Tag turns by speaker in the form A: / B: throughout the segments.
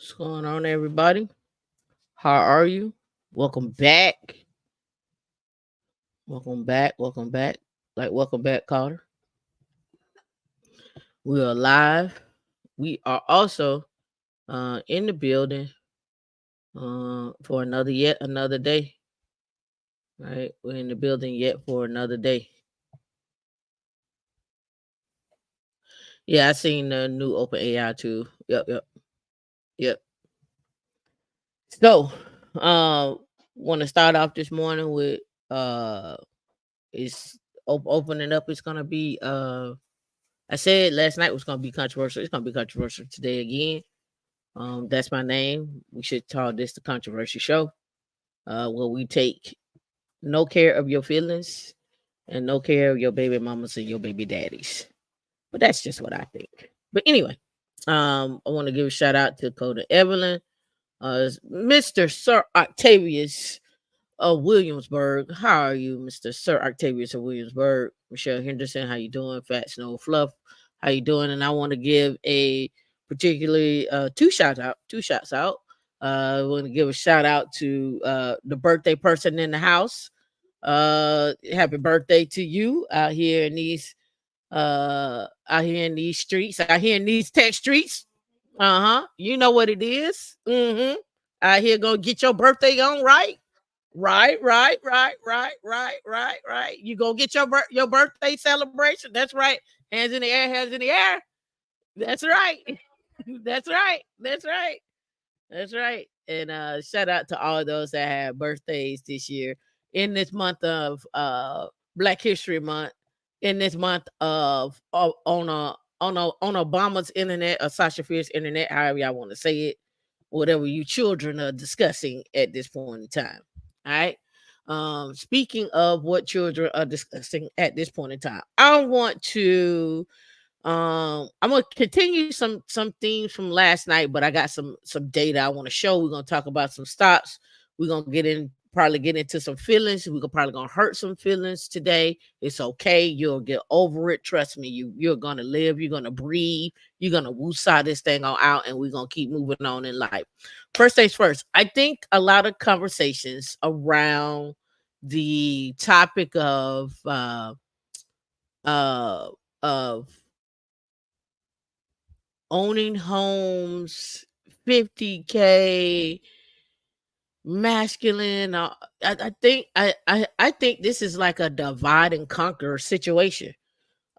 A: What's going on, everybody? How are you? Welcome back. Welcome back. Welcome back. Welcome back, Carter. We are live. We are also in the building for yet another day. Right? We're in the building yet for another day. Yeah, I seen the new Open AI too. Yep. So, want to start off this morning with uh, it's opening up. It's gonna be I said last night was gonna be controversial. It's gonna be controversial today again. That's my name. We should call this the controversy show. Where we take no care of your feelings and no care of your baby mamas and your baby daddies. But that's just what I think. But anyway, I want to give a shout out to Coda Evelyn, Mr. Sir Octavius of Williamsburg. How are you, Mr. Sir Octavius of Williamsburg? Michelle Henderson, how you doing? Fat Snow Fluff, how you doing? And I want to give a particularly two shots out. I want to give a shout out to the birthday person in the house. Happy birthday to you out here in these streets, out here in these tech streets. Uh-huh. You know what it is. Mm-hmm. Out here gonna get your birthday on right. Right. You gonna get your birthday celebration. That's right. Hands in the air, hands in the air. That's right. That's right. That's right. That's right. And shout out to all those that had birthdays this year in this month of Black History Month, in this month of on Obama's internet or Sasha Fierce internet, however y'all want to say it, whatever you children are discussing at this point in time. All right. Speaking of what children are discussing at this point in time, I want to I'm gonna continue some themes from last night, but I got some data I want to show. We're gonna talk about some stocks. We're gonna probably get into some feelings. We're probably gonna hurt some feelings today. It's okay. You'll get over it. Trust me. You're gonna live. You're gonna breathe. You're gonna woosah this thing on out, and we're gonna keep moving on in life. First things first. I think a lot of conversations around the topic uh of owning homes, 50K, masculine. I think this is like a divide and conquer situation.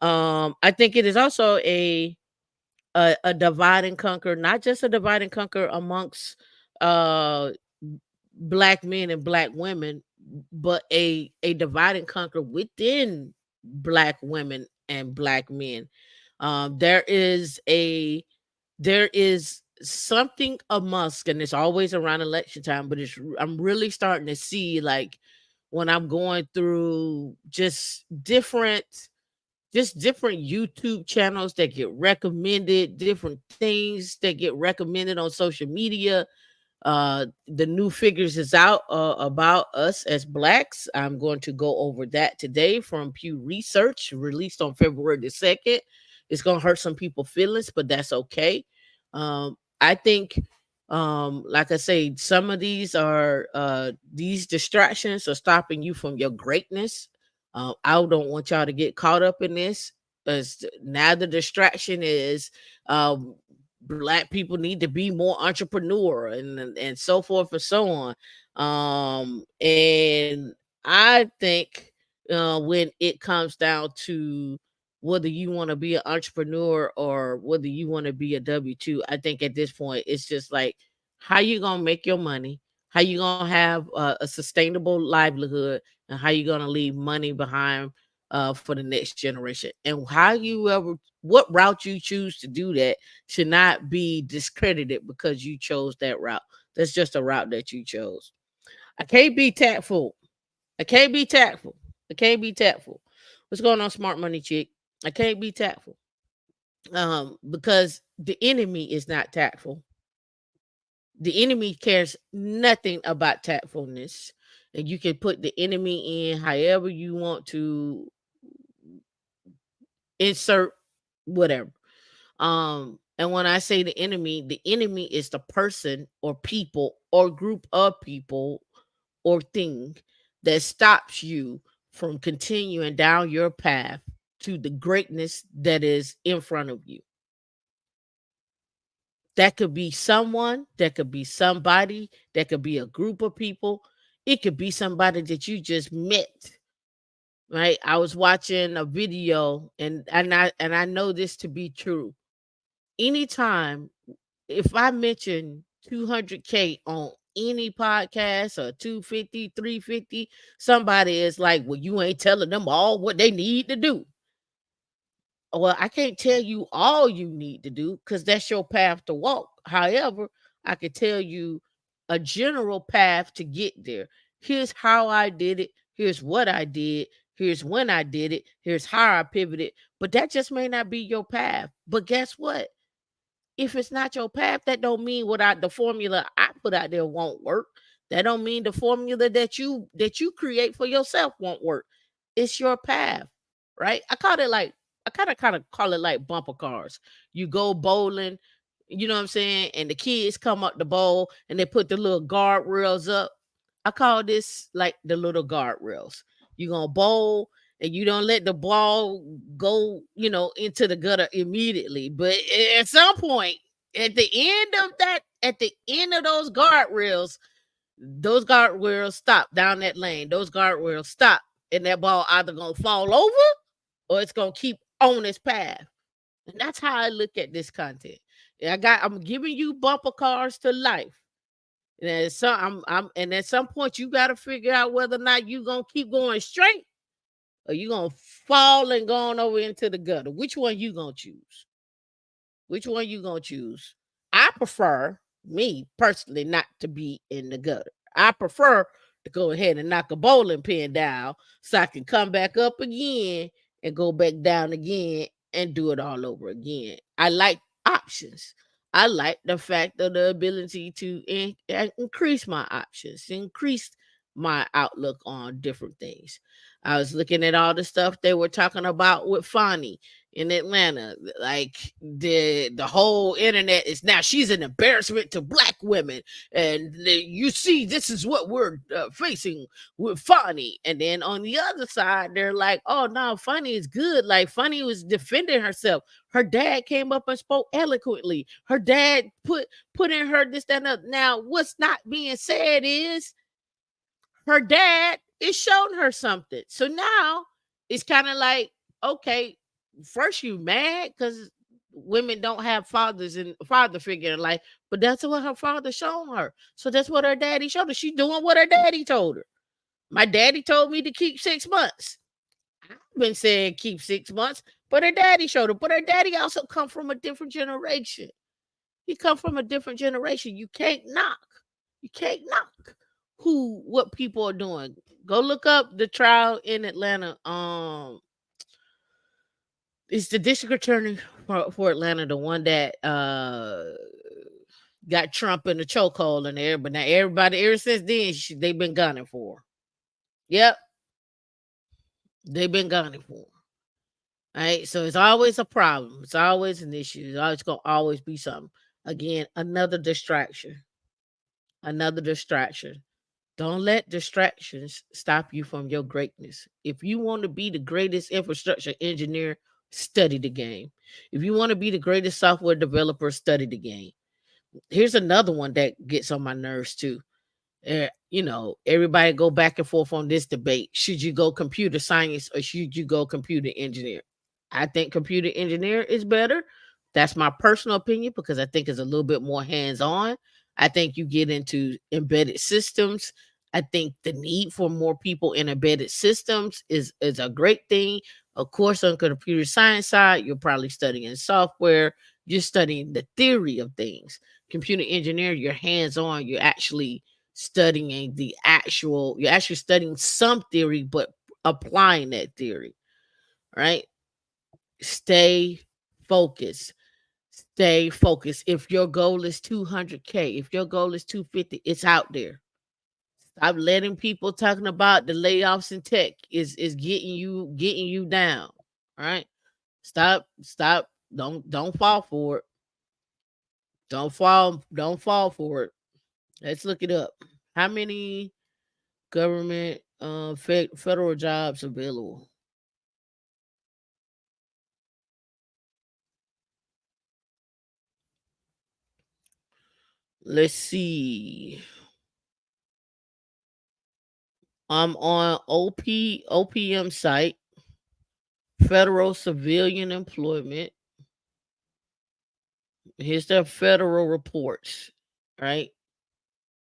A: I think it is also a divide and conquer, not just a divide and conquer amongst uh black men and black women, but a divide and conquer within black women and black men. There is something amongst, and it's always around election time, but I'm really starting to see, like, when I'm going through just different YouTube channels that get recommended, different things that get recommended on social media. The new figures is out about us as blacks. I'm going to go over that today from Pew Research, released on February the 2nd. It's going to hurt some people feelings, but that's okay. I think, like I say, some of these distractions are stopping you from your greatness. I don't want y'all to get caught up in this, because now the distraction is black people need to be more entrepreneur and so forth and so on. And I think when it comes down to whether you want to be an entrepreneur or whether you want to be a W2, I think at this point it's just like, how you gonna make your money, how you gonna have a sustainable livelihood, and how you gonna leave money behind for the next generation, and what route you choose to do that should not be discredited because you chose that route. That's just a route that you chose. I can't be tactful. I can't be tactful. I can't be tactful. What's going on, smart money chick? I can't be tactful. Because the enemy is not tactful. The enemy cares nothing about tactfulness. And you can put the enemy in however you want to insert whatever. And when I say the enemy is the person or people or group of people or thing that stops you from continuing down your path to the greatness that is in front of you. That could be someone, that could be somebody, that could be a group of people. It could be somebody that you just met. Right? I was watching a video and I know this to be true. Anytime if I mention 200K on any podcast or 250, 350, somebody is like, well, you ain't telling them all what they need to do. Well, I can't tell you all you need to do because that's your path to walk. However, I can tell you a general path to get there. Here's how I did it. Here's what I did. Here's when I did it. Here's how I pivoted. But that just may not be your path. But guess what? If it's not your path, that don't mean the formula I put out there won't work. That don't mean the formula that you create for yourself won't work. It's your path, right? I kind of call it like bumper cars. You go bowling, you know what I'm saying, and the kids come up the bowl and they put the little guardrails up. I call this like the little guardrails. You gonna bowl and you don't let the ball go, into the gutter immediately. But at some point, at the end of those guardrails stop down that lane. Those guardrails stop, and that ball either gonna fall over or it's gonna keep on its path. And that's how I look at this content. I'm giving you bumper cars to life. And and at some point you got to figure out whether or not you gonna keep going straight or you gonna fall and going over into the gutter. Which one you gonna choose? Which one you gonna choose? I prefer, me personally, not to be in the gutter. I prefer to go ahead and knock a bowling pin down so I can come back up again and go back down again and do it all over again. I like options. I like the fact of the ability to increase my options, increase my outlook on different things. I was looking at all the stuff they were talking about with Fonnie in Atlanta. Like the whole internet is now she's an embarrassment to black women, and you see this is what we're facing with Fonnie. And then on the other side, they're like, "Oh no, Fonnie is good." Like Fonnie was defending herself. Her dad came up and spoke eloquently. Her dad put in her this, that, and that. Now, what's not being said is her dad is showing her something. So now it's kind of like, okay, first you mad because women don't have fathers and father figure in life, but that's what her father showing her. So that's what her daddy showed her. She's doing what her daddy told her. My daddy told me to keep 6 months. I've been saying keep 6 months, but her daddy showed her. But her daddy also come from a different generation. He come from a different generation. You can't knock. You can't knock what people are doing. Go look up the trial in Atlanta. It's the district attorney for Atlanta, the one that got Trump in the chokehold in there. But now everybody, ever since then, they've been gunning for her. Yep, they've been gunning for her. Right, so it's always a problem. It's always an issue. It's always gonna always be something. Again, another distraction. Another distraction. Don't let distractions stop you from your greatness. If you want to be the greatest infrastructure engineer, study the game. If you want to be the greatest software developer, study the game. Here's another one that gets on my nerves too. Everybody go back and forth on this debate. Should you go computer science or should you go computer engineer? I think computer engineer is better. That's my personal opinion because I think it's a little bit more hands-on. I think you get into embedded systems. I think the need for more people in embedded systems is a great thing. Of course, on computer science side, you're probably studying software. You're studying the theory of things. Computer engineer, you're hands-on. You're actually you're actually studying some theory, but applying that theory, right? Stay focused. Stay focused. If your goal is 200K, if your goal is 250, it's out there. Stop letting people talking about the layoffs in tech is getting you down. All right. Stop. Don't fall for it. Don't fall for it. Let's look it up. How many government federal jobs available? Let's see. I'm on OPM site, federal civilian employment. Here's their federal reports, right?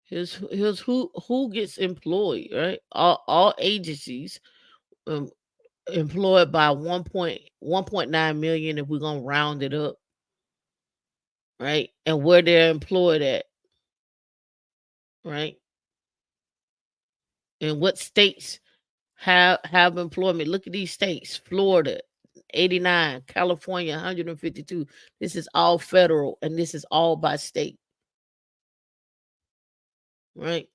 A: Here's who gets employed, right? All agencies um, employed by 1.9 million if we're gonna round it up, right? And where they're employed at, right? And what states have employment. Look at these states: Florida, 89, California, 152. This is all federal, and this is all by state, right?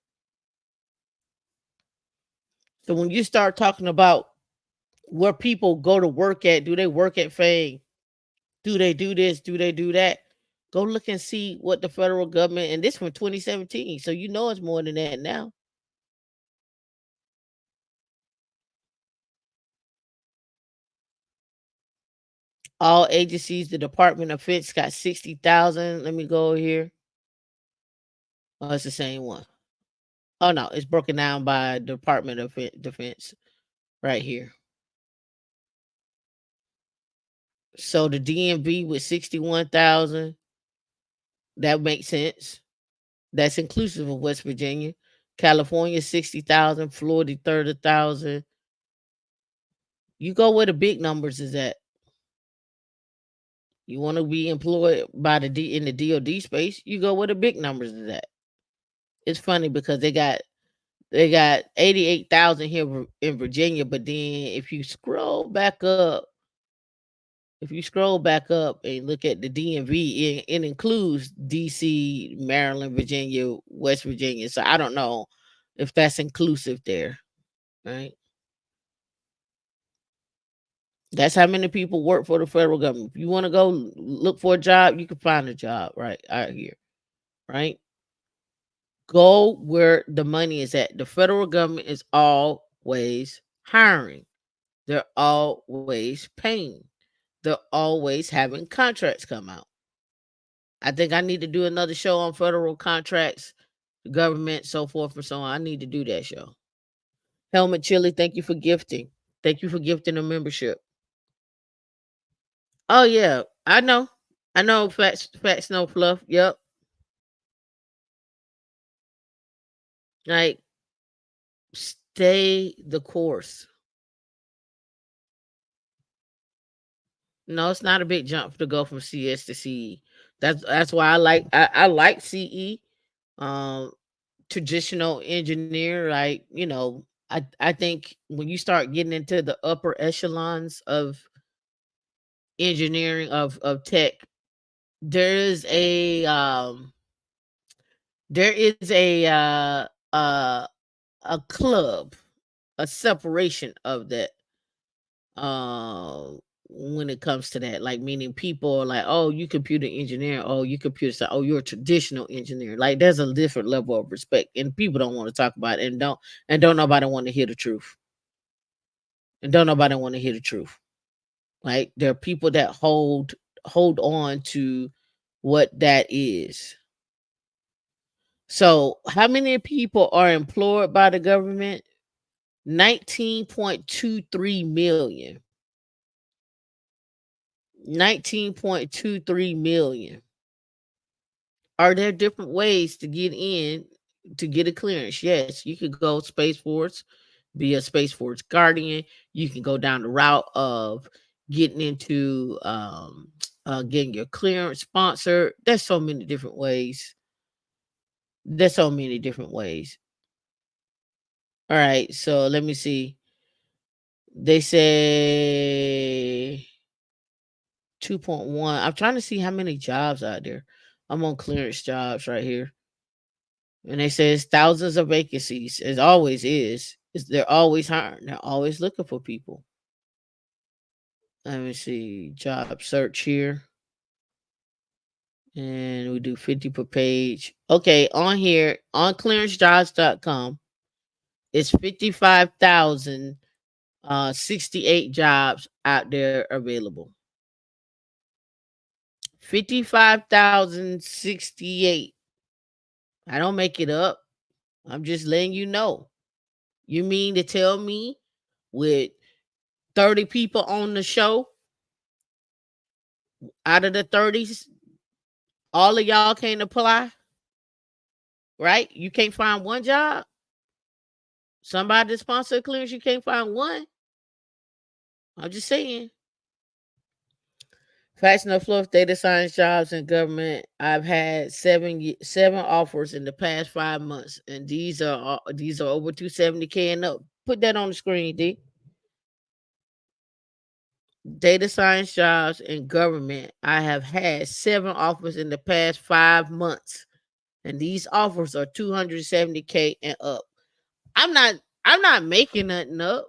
A: So when you start talking about where people go to work at, do they work at Fame? Do they do this? Do they do that? Go look and see what the federal government, and this from 2017, so you know it's more than that now. All agencies, the Department of Defense got 60,000. Let me go over here. Oh, it's the same one. Oh no, it's broken down by Department of Defense right here. So the DMV with 61,000, that makes sense. That's inclusive of West Virginia. California 60,000, Florida 30,000. You go where the big numbers is at. You want to be employed by the D in the DoD space, you go where the big numbers is at. It's funny because they got 88,000 here in Virginia, but then if you scroll back up and look at the DMV, it includes DC, Maryland, Virginia, West Virginia. So I don't know if that's inclusive there, right? That's how many people work for the federal government. If you want to go look for a job, you can find a job right out here, right? Go where the money is at. The federal government is always hiring. They're always paying. They're always having contracts come out. I think I need to do another show on federal contracts, government, so forth and so on. I need to do that show. Helmet Chili, thank you for gifting. Thank you for gifting a membership. Oh yeah, I know. I know facts no fluff. Yep. Like stay the course. No, it's not a big jump to go from CS to CE. That's why I like CE. Um Traditional engineer, like, I think when you start getting into the upper echelons of engineering of tech, there is a a club, a separation of that, uh, when it comes to that, like, meaning people are like, oh, you computer engineer, oh, you computer sci- oh, you're a traditional engineer. Like, there's a different level of respect, and people don't want to talk about it, and don't nobody want to hear the truth, and don't nobody want to hear the truth. Like, there are people that hold on to what that is. So how many people are employed by the government? 19.23 million. 19.23 million. Are there different ways to get in to get a clearance? Yes, you could go Space Force, be a Space Force Guardian. You can go down the route of getting into getting your clearance sponsored. There's so many different ways. There's so many different ways. All right, so let me see. They say 2.1. I'm trying to see how many jobs out there. I'm on clearance jobs right here. And they say it's thousands of vacancies. It always is. They're always hiring. They're always looking for people. Let me see. Job search here. And we do 50 per page. Okay, on here on clearancejobs.com, it's 55,000 68 jobs out there available. 55,068. I don't make it up. I'm just letting you know. You mean to tell me with 30 people on the show, out of the 30s, all of y'all can't apply? Right? You can't find one job? Somebody to sponsor a clearance, you can't find one? I'm just saying. Fashion of Fluff data science jobs in government. I've had seven offers in the past 5 months, and these are over 270K and up. Put that on the screen, D. Data science jobs in government. I have had 7 offers in the past 5 months, and these offers are 270K and up. I'm not I'm not making nothing up.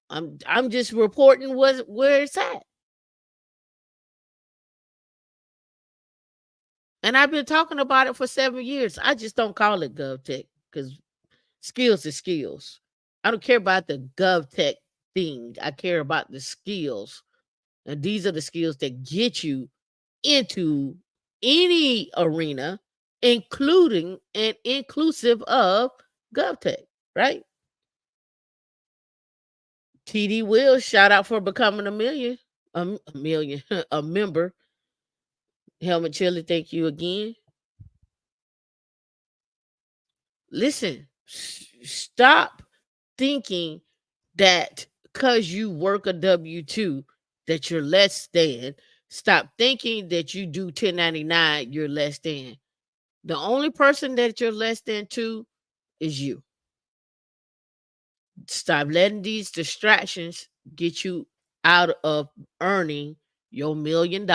A: I'm just reporting where it's at. And I've been talking about it for 7 years. I just don't call it GovTech because skills is skills. I don't care about the GovTech thing. I care about the skills. And these are the skills that get you into any arena, including and inclusive of GovTech, right? TD Will, shout out for becoming a million, a member. Helmet Chili, thank you again. Listen, stop thinking that because you work a W-2 that you're less than. Stop thinking that you do 1099, you're less than. The only person that you're less than to is you. Stop letting these distractions get you out of earning your $1 million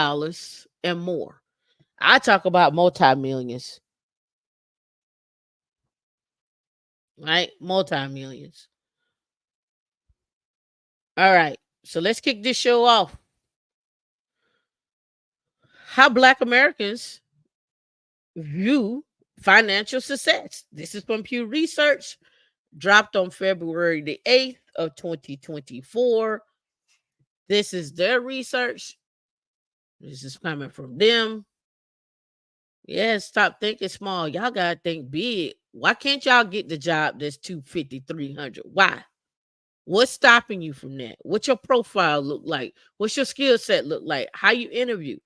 A: and more. I talk about multi-millions, right? Multi-millions. All right. So let's kick this show off. How Black Americans view financial success. This is from Pew Research, dropped on February the 8th of 2024. This is their research. This is coming from them. Yeah, stop thinking small. Y'all gotta think big. Why can't y'all get the job that's 250, 300? Why? What's stopping you from that? What's your profile look like? What's your skill set look like? How you interview?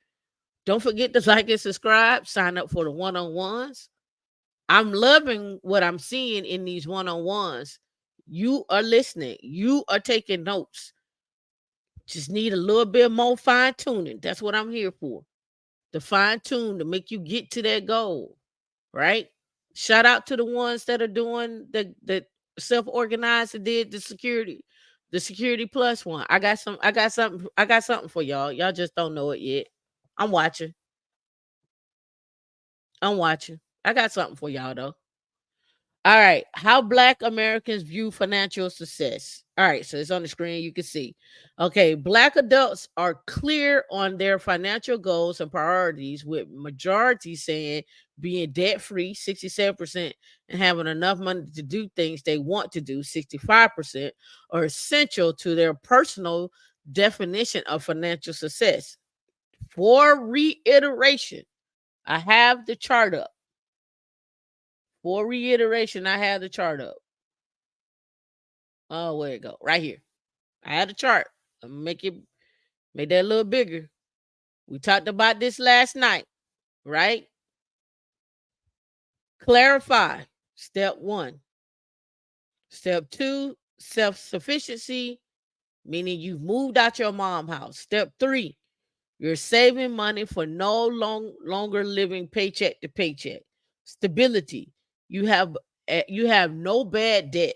A: Don't forget to like and subscribe. Sign up for the one-on-ones. I'm loving what I'm seeing in these one-on-ones. You are listening. You are taking notes. Just need a little bit more fine tuning. That's what I'm here for. The fine tune to make you get to that goal, right? Shout out to the ones that are doing the self-organized and did the security plus one. I got something for y'all. Y'all just don't know it yet. I'm watching. I'm watching. I got something for y'all though. All right. How Black Americans view financial success. All right. So it's on the screen. You can see. Okay. Black adults are clear on their financial goals and priorities, with majority saying being debt free, 67%, and having enough money to do things they want to do, 65%, are essential to their personal definition of financial success. For reiteration, I have the chart up. For reiteration, I have the chart up. Oh, where it go? Right here. I had a chart. I'm gonna make that a little bigger. We talked about this last night, right? Clarify. Step 1. Step 2, self-sufficiency, meaning you've moved out your mom house. Step 3, you're saving money for no longer living paycheck to paycheck. Stability. You have no bad debt.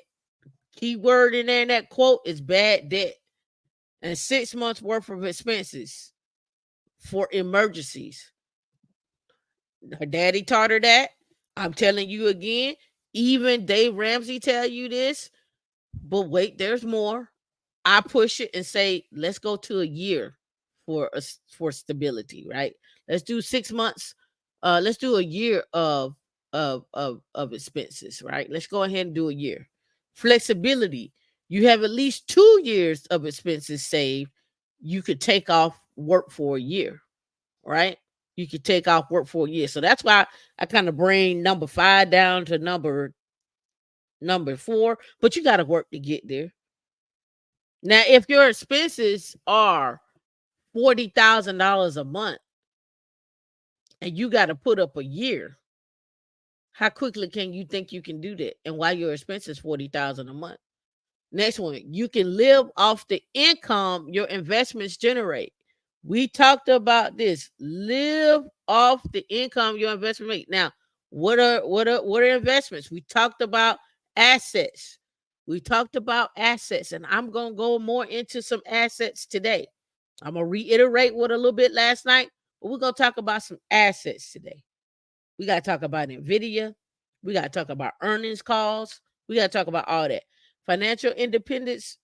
A: Key word in there in that quote is bad debt. And 6 months worth of expenses for emergencies. Her daddy taught her that. I'm telling you again. Even Dave Ramsey tell you this, but wait, there's more. I push it and say, let's go to a year. for stability, right? Let's do 6 months. Let's do a year of expenses, right? Let's go ahead and do a year. Flexibility. You have at least 2 years of expenses saved. You could take off work for a year, right? You could take off work for a year. So that's why I kind of bring number 5 down to number 4, but you got to work to get there. Now, if your expenses are $40,000 a month and you got to put up a year, how quickly can you think you can do that? And why your expenses 40,000 a month? Next one, you can live off the income your investments generate. We talked about this. Live off the income your investment make. Now, what are investments? We talked about assets. We talked about assets, and I'm gonna go more into some assets today. I'm gonna reiterate what a little bit last night, but we're gonna talk about some assets today. We gotta talk about Nvidia. We gotta talk about earnings calls. We gotta talk about all that. Financial independence.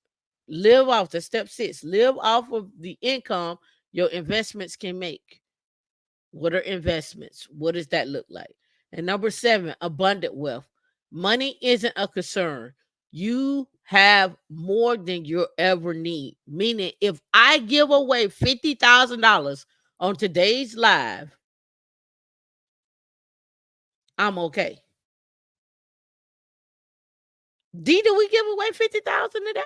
A: Live off the step 6. Live off of the income your investments can make. What are investments? What does that look like? And number 7, abundant wealth. Money isn't a concern. You have more than you ever need. Meaning, if I give away $50,000 on today's live, I'm okay. D, do we give away 50,000 today?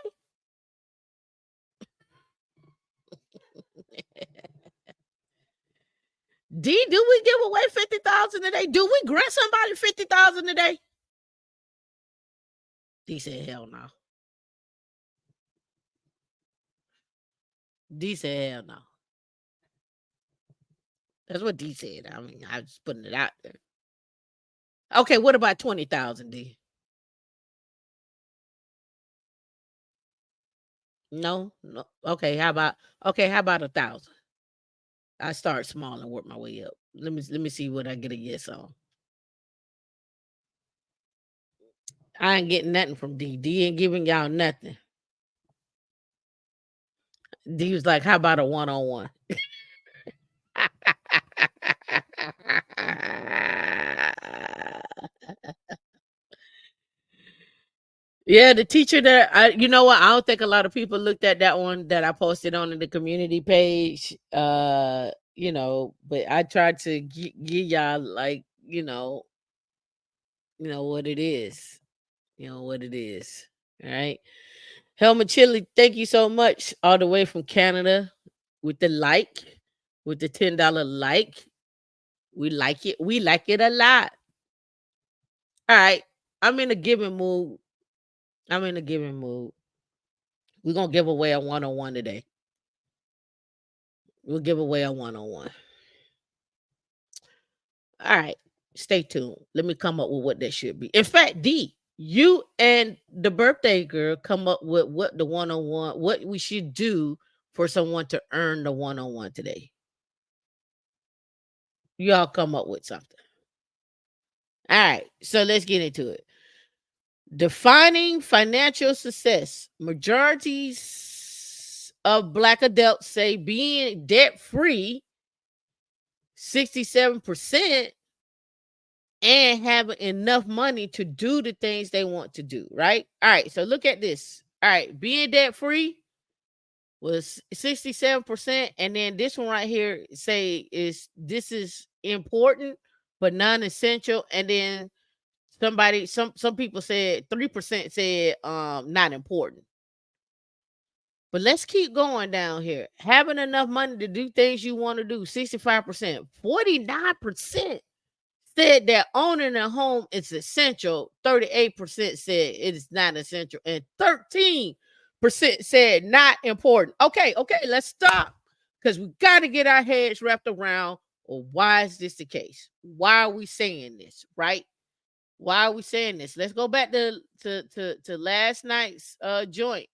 A: D, do we give away 50,000 today? Do we grant somebody 50,000 today? D said, hell no. D said, hell no. That's what D said. I mean, I was just putting it out there. Okay, what about 20,000, D? No, no. How about 1,000? I start small and work my way up. Let me see what I get a yes on. I ain't getting nothing from D. D ain't giving y'all nothing. D was like, how about a one-on-one? Yeah, the teacher that you know what? I don't think a lot of people looked at that one that I posted on the community page. But I tried to give y'all like, what it is. You know what it is. All right. Helmet Chili, thank you so much. All the way from Canada with the with the $10 like. We like it. We like it a lot. All right. I'm in a giving mood. I'm in a giving mood. We're gonna give away a one-on-one today. We'll give away a one-on-one. All right. Stay tuned. Let me come up with what that should be. In fact, D, you and the birthday girl come up with what the one-on-one, what we should do for someone to earn the one-on-one today. Y'all come up with something. All right. So let's get into it. Defining financial success. Majorities of Black adults say being debt free, 67%, and having enough money to do the things they want to do, right? All right, so look at this. All right, being debt free was 67%, and then this one right here say this is important but non-essential, and then some people said 3% said not important. But let's keep going down here. Having enough money to do things you want to do, 65%. 49% said that owning a home is essential. 38% said it is not essential. And 13% said not important. Okay, let's stop. Because we got to get our heads wrapped around, well, why is this the case? Why are we saying this, right? Why are we saying this? Let's go back to last night's joint.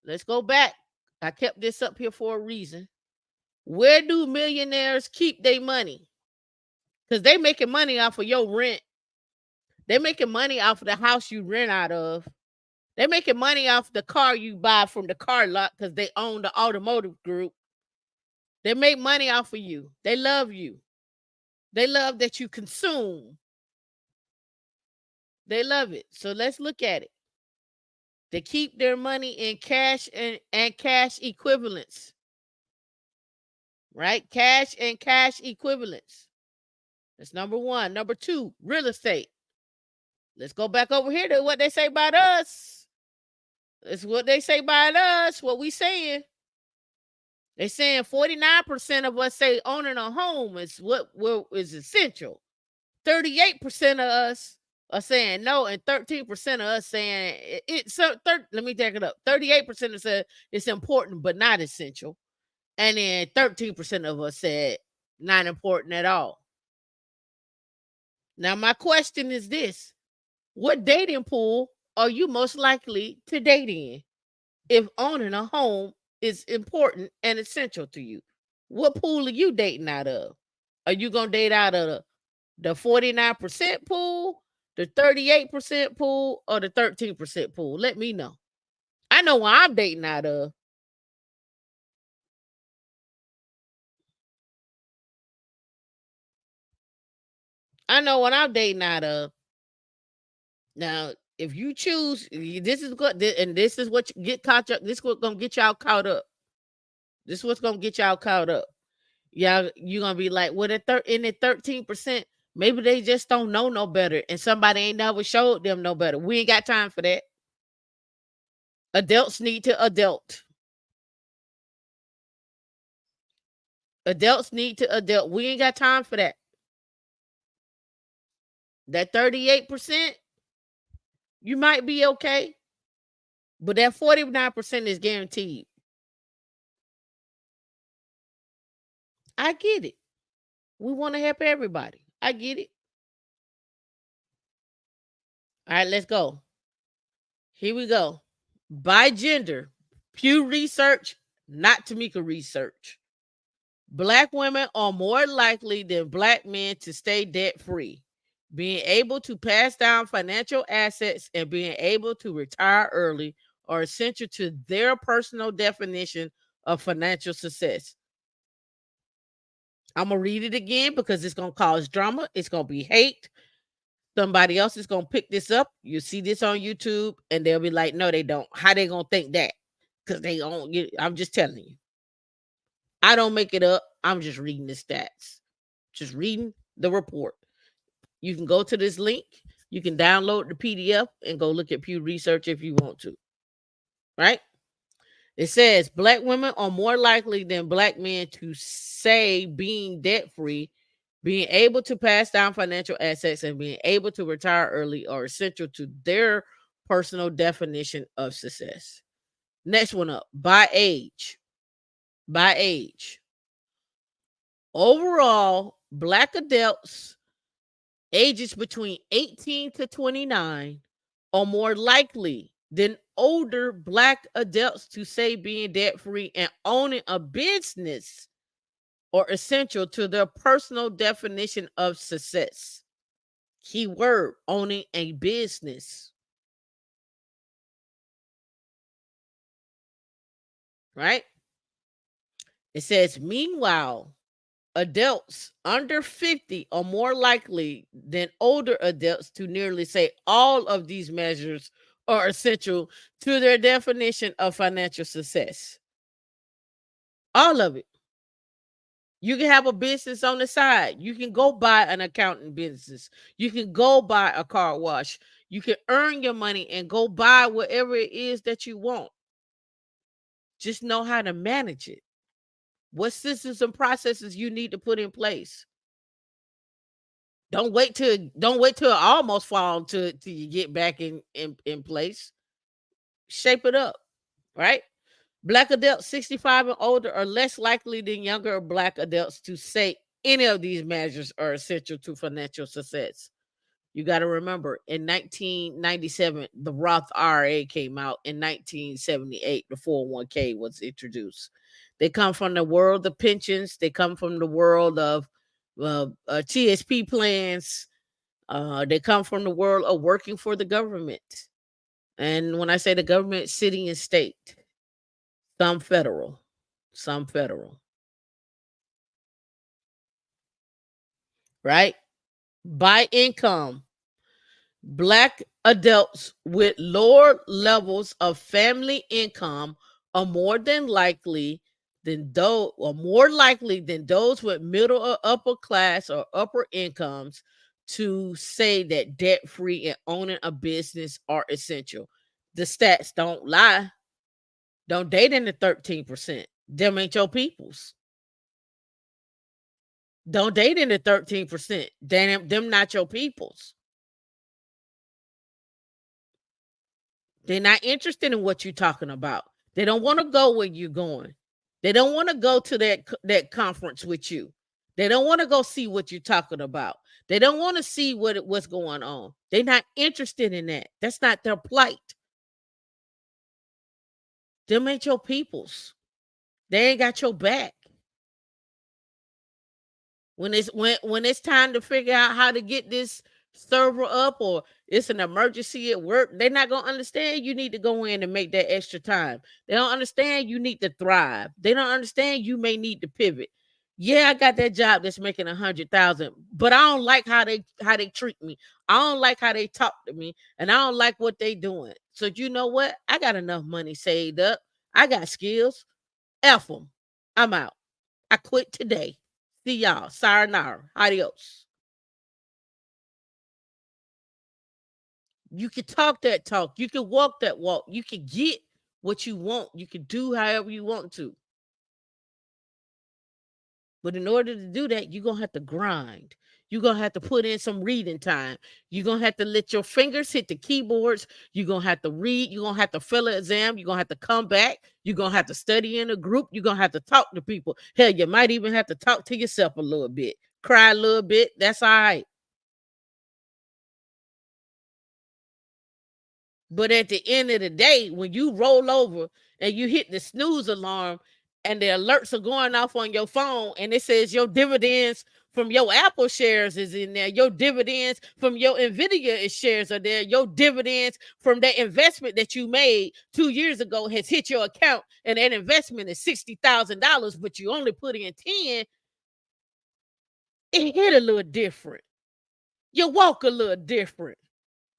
A: Let's go back. I kept this up here for a reason. Where do millionaires keep their money? Because they making money off of your rent. They're making money off of the house you rent out of. They're making money off the car you buy from the car lot because they own the automotive group. They make money off of you. They love you. They love that you consume. They love it. So let's look at it. They keep their money in cash and cash equivalents, right? Cash and cash equivalents. That's number one. Number two, real estate. Let's go back over here to what they say about us. It's what they say about us, what we saying. They saying 49% of us say owning a home is what is essential. 38% of us are saying no, and 13% of us saying it's so. Let me take it up. 38% of said it's important but not essential, and then 13% of us said not important at all. Now, my question is this: what dating pool are you most likely to date in? If owning a home is important and essential to you, what pool are you dating out of? Are you gonna date out of the 49% pool, the 38% pool, or the 13% pool? Let me know. I know what I'm dating out of. I know what I'm dating out of. Now, if you choose, this is good, and this is what you get caught up. This is what's gonna get y'all caught up. This is what's gonna get y'all caught up. Y'all, you gonna be like, well, in the 13%, maybe they just don't know no better, and somebody ain't never showed them no better. We ain't got time for that. Adults need to adult. Adults need to adult. We ain't got time for that. That 38%, you might be okay, but that 49% is guaranteed. I get it. We want to help everybody. I get it. All right, let's go. Here we go. By gender, Pew Research, not Tameika Research. Black women are more likely than black men to stay debt free. Being able to pass down financial assets and being able to retire early are essential to their personal definition of financial success. I'm going to read it again because it's going to cause drama. It's going to be hate. Somebody else is going to pick this up. You see this on YouTube and they'll be like, no, they don't. How they going to think that? Because they don't get, I'm just telling you. I don't make it up. I'm just reading the stats. Just reading the report. You can go to this link. You can download the PDF and go look at Pew Research if you want to. Right? It says black women are more likely than black men to say being debt free, being able to pass down financial assets, and being able to retire early are essential to their personal definition of success. Next one up, by age. By age. Overall, black adults ages between 18 to 29 are more likely than older black adults to say being debt free and owning a business are essential to their personal definition of success. Keyword, owning a business. Right? It says, meanwhile, adults under 50 are more likely than older adults to nearly say all of these measures are essential to their definition of financial success. All of it. You can have a business on the side. You can go buy an accounting business. You can go buy a car wash. You can earn your money and go buy whatever it is that you want. Just know how to manage it. What systems and processes you need to put in place. Don't wait till it almost fall to you get back in place. Shape it up, right? Black adults 65 and older are less likely than younger black adults to say any of these measures are essential to financial success. You got to remember, in 1997, the Roth IRA came out. In 1978, the 401k was introduced. They come from the world of pensions. They come from the world of TSP plans. They come from the world of working for the government. And when I say the government, city and state, some federal, some federal. right? By income, Black adults with lower levels of family income are more likely than those with middle or upper class or upper incomes to say that debt free and owning a business are essential. The stats don't lie. Don't date in the 13%. Them ain't your peoples. Don't date in the 13%. Them not your peoples. They're not interested in what you're talking about. They don't want to go where you're going. They don't want to go to that conference with you. They don't want to go see what you're talking about. They don't want to see what's going on. They're not interested in that. That's not their plight. Them ain't your peoples. They ain't got your back. When it's time to figure out how to get this server up, or it's an emergency at work, they're not gonna understand you need to go in and make that extra time. They don't understand you need to thrive. They don't understand you may need to pivot. Yeah, I got that job that's making 100,000, but I don't like how they treat me. I don't like how they talk to me, and I don't like what they doing. So you know what? I got enough money saved up. I got skills. F them. I'm out. I quit today. See y'all. Sayonara. Adios. You can talk that talk. You can walk that walk. You can get what you want. You can do however you want to. But in order to do that, you're going to have to grind. You're going to have to put in some reading time. You're going to have to let your fingers hit the keyboards. You're going to have to read. You're going to have to fill an exam. You're going to have to come back. You're going to have to study in a group. You're going to have to talk to people. Hell, you might even have to talk to yourself a little bit. Cry a little bit. That's all right. But at the end of the day, when you roll over and you hit the snooze alarm and the alerts are going off on your phone and it says your dividends from your Apple shares is in there, your dividends from your Nvidia shares are there, your dividends from that investment that you made 2 years ago has hit your account, and that investment is $60,000, but you only put in 10, it hit a little different. You walk a little different.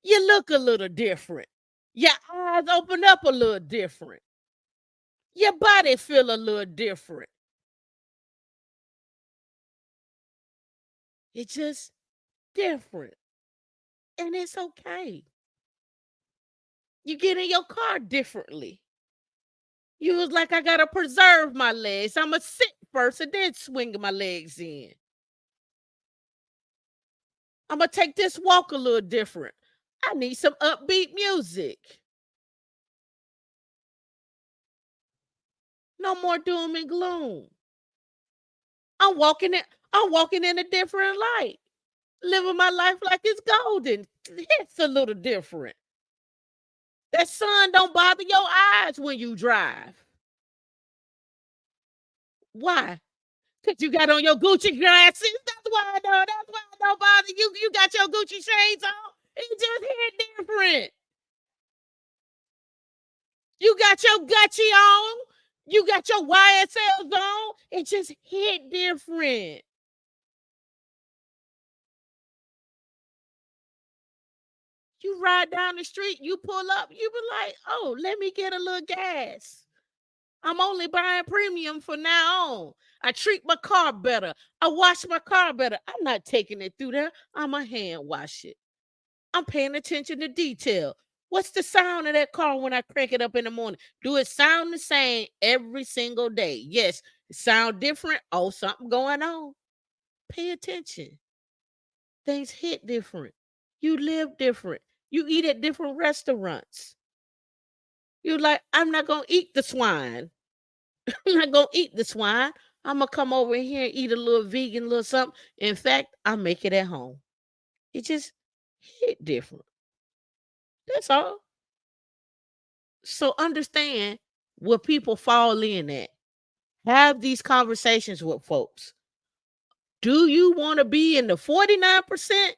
A: You look a little different. Your eyes open up a little different. Your body feel a little different. It's just different. And it's okay. You get in your car differently. You was like, I gotta preserve my legs. I'ma sit first and then swing my legs in. I'm gonna take this walk a little different. I need some upbeat music. No more doom and gloom. I'm walking in, I'm walking in a different light. Living my life like it's golden. It's a little different. That sun don't bother your eyes when you drive. Why? Because you got on your Gucci glasses. That's why I know. That's why I don't bother you. You got your Gucci shades on. It just hit different. You got your Gucci on. You got your YSLs on. It just hit different. You ride down the street, you pull up, you be like, oh, let me get a little gas. I'm only buying premium from now on. I treat my car better. I wash my car better. I'm not taking it through there. I'ma hand wash it. I'm paying attention to detail. What's the sound of that car when I crank it up in the morning? Do it sound the same every single day? Yes. It sound different. Oh, something going on. Pay attention. Things hit different. You live different. You eat at different restaurants. You're like, I'm not gonna eat the swine. I'm not gonna eat the swine. I'm gonna come over here and eat a little vegan, little something. In fact, I make it at home. It just hit different. That's all. So understand what people fall in at. Have these conversations with folks. Do you want to be in the 49%,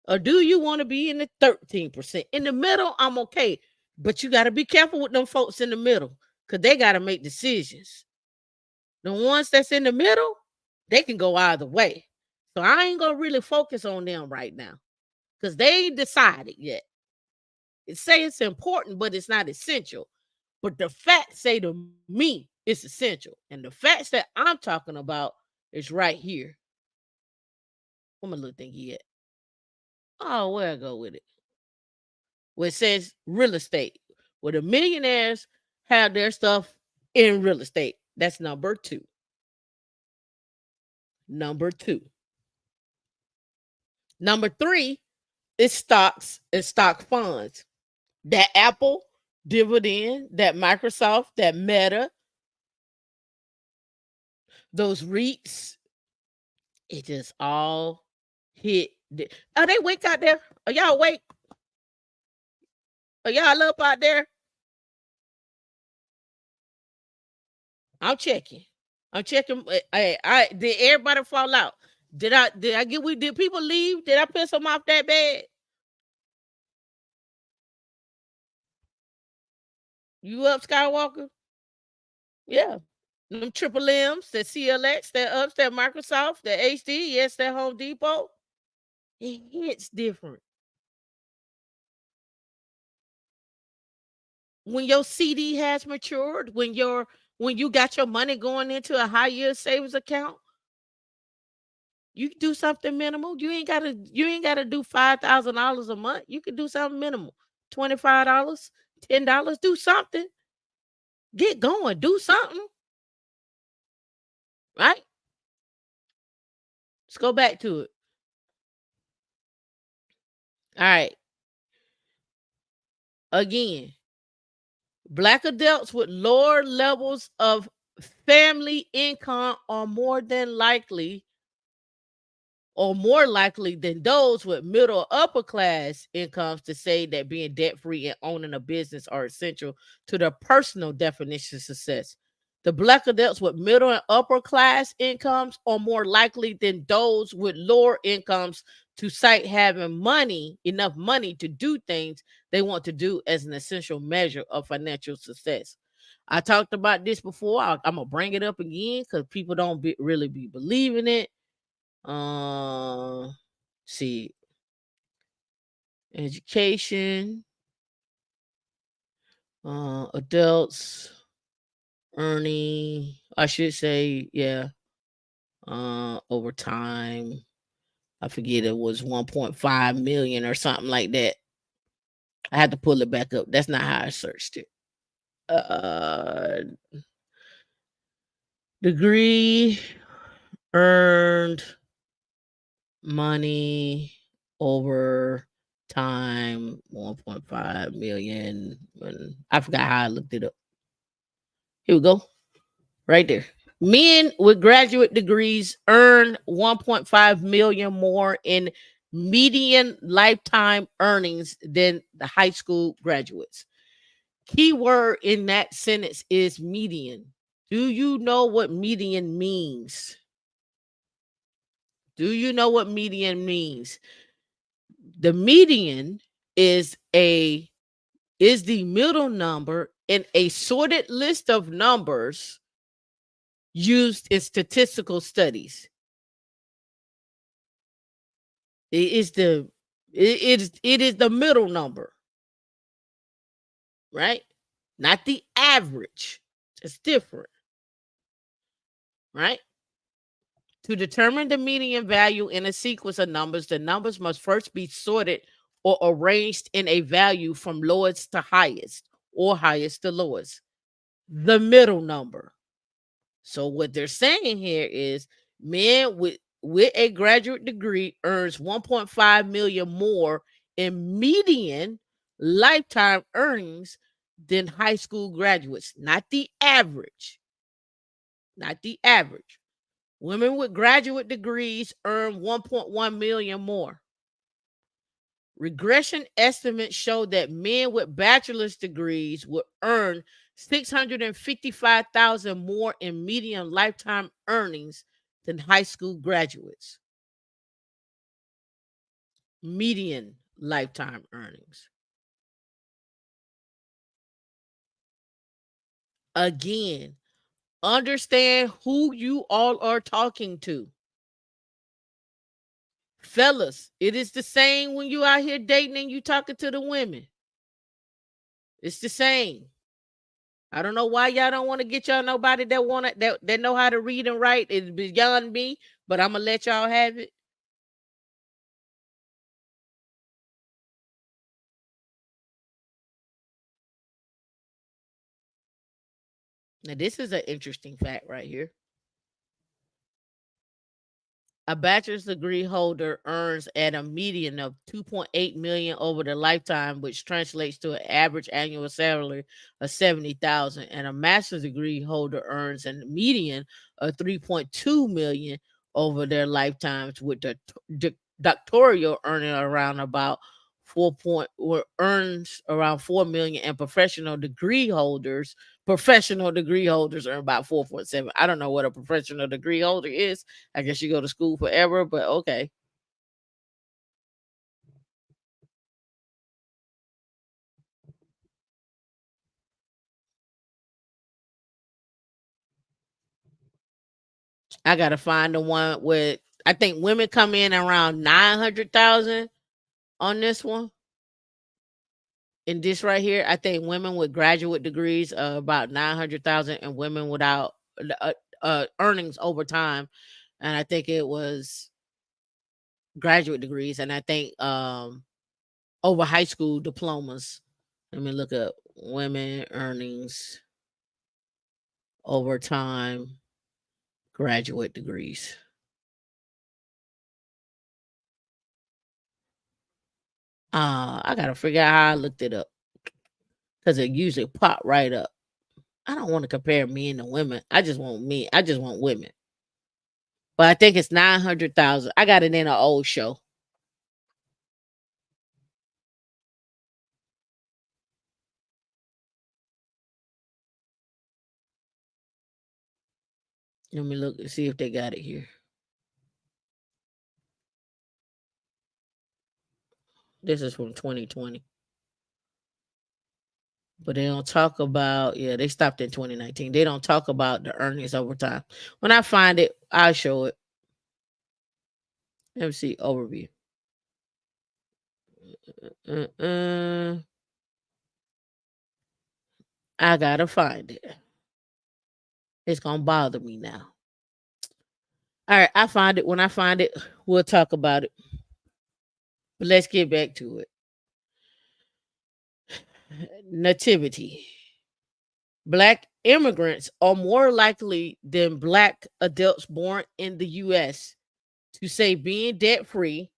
A: or do you want to be in the 13%? In the middle, I'm okay. But you got to be careful with them folks in the middle, because they got to make decisions. The ones that's in the middle, they can go either way. So I ain't gonna really focus on them right now because they ain't decided yet. It say it's important, but it's not essential. But the facts say to me it's essential. And the facts that I'm talking about is right here. Where my little thingy at? Oh, where I go with it? Where it says real estate. Where the millionaires have their stuff in real estate. That's number two. Number two. Number three is stocks and stock funds. That Apple dividend, that Microsoft, that Meta, those REITs, it just all hit. Are they awake out there? Are y'all awake? Are y'all up out there? I'm checking. I'm checking. I did everybody fall out? Did I get we did people leave? Did I piss them off that bad? You up, Skywalker? Yeah. Them triple M's, that CLX, that ups, that Microsoft, that HD, yes, that Home Depot. It hits different. When your CD has matured, when you got your money going into a high yield savings account, you can do something minimal. You ain't gotta do $5,000 a month. You can do something minimal. $25, $10, do something. Get going, do something. Right? Let's go back to it. All right. Again, Black adults with lower levels of family income are more likely than those with middle or upper class incomes to say that being debt free and owning a business are essential to their personal definition of success. The Black adults with middle and upper class incomes are more likely than those with lower incomes to cite having enough money to do things they want to do as an essential measure of financial success. I talked about this before. I'm gonna bring it up again because people don't really be believing it. uh, see, education, adults earning, I should say, yeah, over time. I forget it was 1.5 million or something like that. I had to pull it back up. That's not how I searched it. Uh, degree earned money over time 1.5 million. I forgot how I looked it up. Here we go. Right there. Men with graduate degrees earn 1.5 million more in median lifetime earnings than the high school graduates. Key word in that sentence is median. Do you know what median means? Do you know what median means? The median is the middle number in a sorted list of numbers used in statistical studies. It is the middle number, right? Not the average. It's different, right? To determine the median value in a sequence of numbers, the numbers must first be sorted or arranged in a value from lowest to highest or highest to lowest. The middle number. So what they're saying here is men with a graduate degree earns 1.5 million more in median lifetime earnings than high school graduates, not the average. Not the average. Women with graduate degrees earn 1.1 million more. Regression estimates show that men with bachelor's degrees will earn 655,000 more in median lifetime earnings than high school graduates. Median lifetime earnings. Again, understand who you all are talking to. Fellas, it is the same when you out here dating and you talking to the women. It's the same. I don't know why y'all don't want to get y'all nobody that that know how to read and write. It's beyond me, but I'm gonna let y'all have it. Now this is an interesting fact right here. A bachelor's degree holder earns at a median of 2.8 million over their lifetime, which translates to an average annual salary of 70,000, and a master's degree holder earns a median of 3.2 million over their lifetimes, with the doctoral earning around about 4 point or earns around 4 million, and professional degree holders earn about 4.7. I don't know what a professional degree holder is. I guess you go to school forever, but okay. I gotta find the one with, I think women come in around 900,000 on this one. In this right here, I think women with graduate degrees are about 900,000, and women without earnings over time. And I think it was graduate degrees, and I think over high school diplomas. Let me look up women earnings over time, graduate degrees. I gotta figure out how I looked it up because it usually pop right up. I don't want to compare men to women. I just want me. I just want women. But I think it's 900,000. I got it in an old show. Let me look and see if they got it here. This is from 2020. But they don't talk about, yeah, they stopped in 2019. They don't talk about the earnings over time. When I find it, I'll show it. Let me see overview. Uh, I gotta find it. It's gonna bother me now. All right, I find it. When I find it, we'll talk about it. But let's get back to it. Nativity. Black immigrants are more likely than black adults born in the US to say being debt free,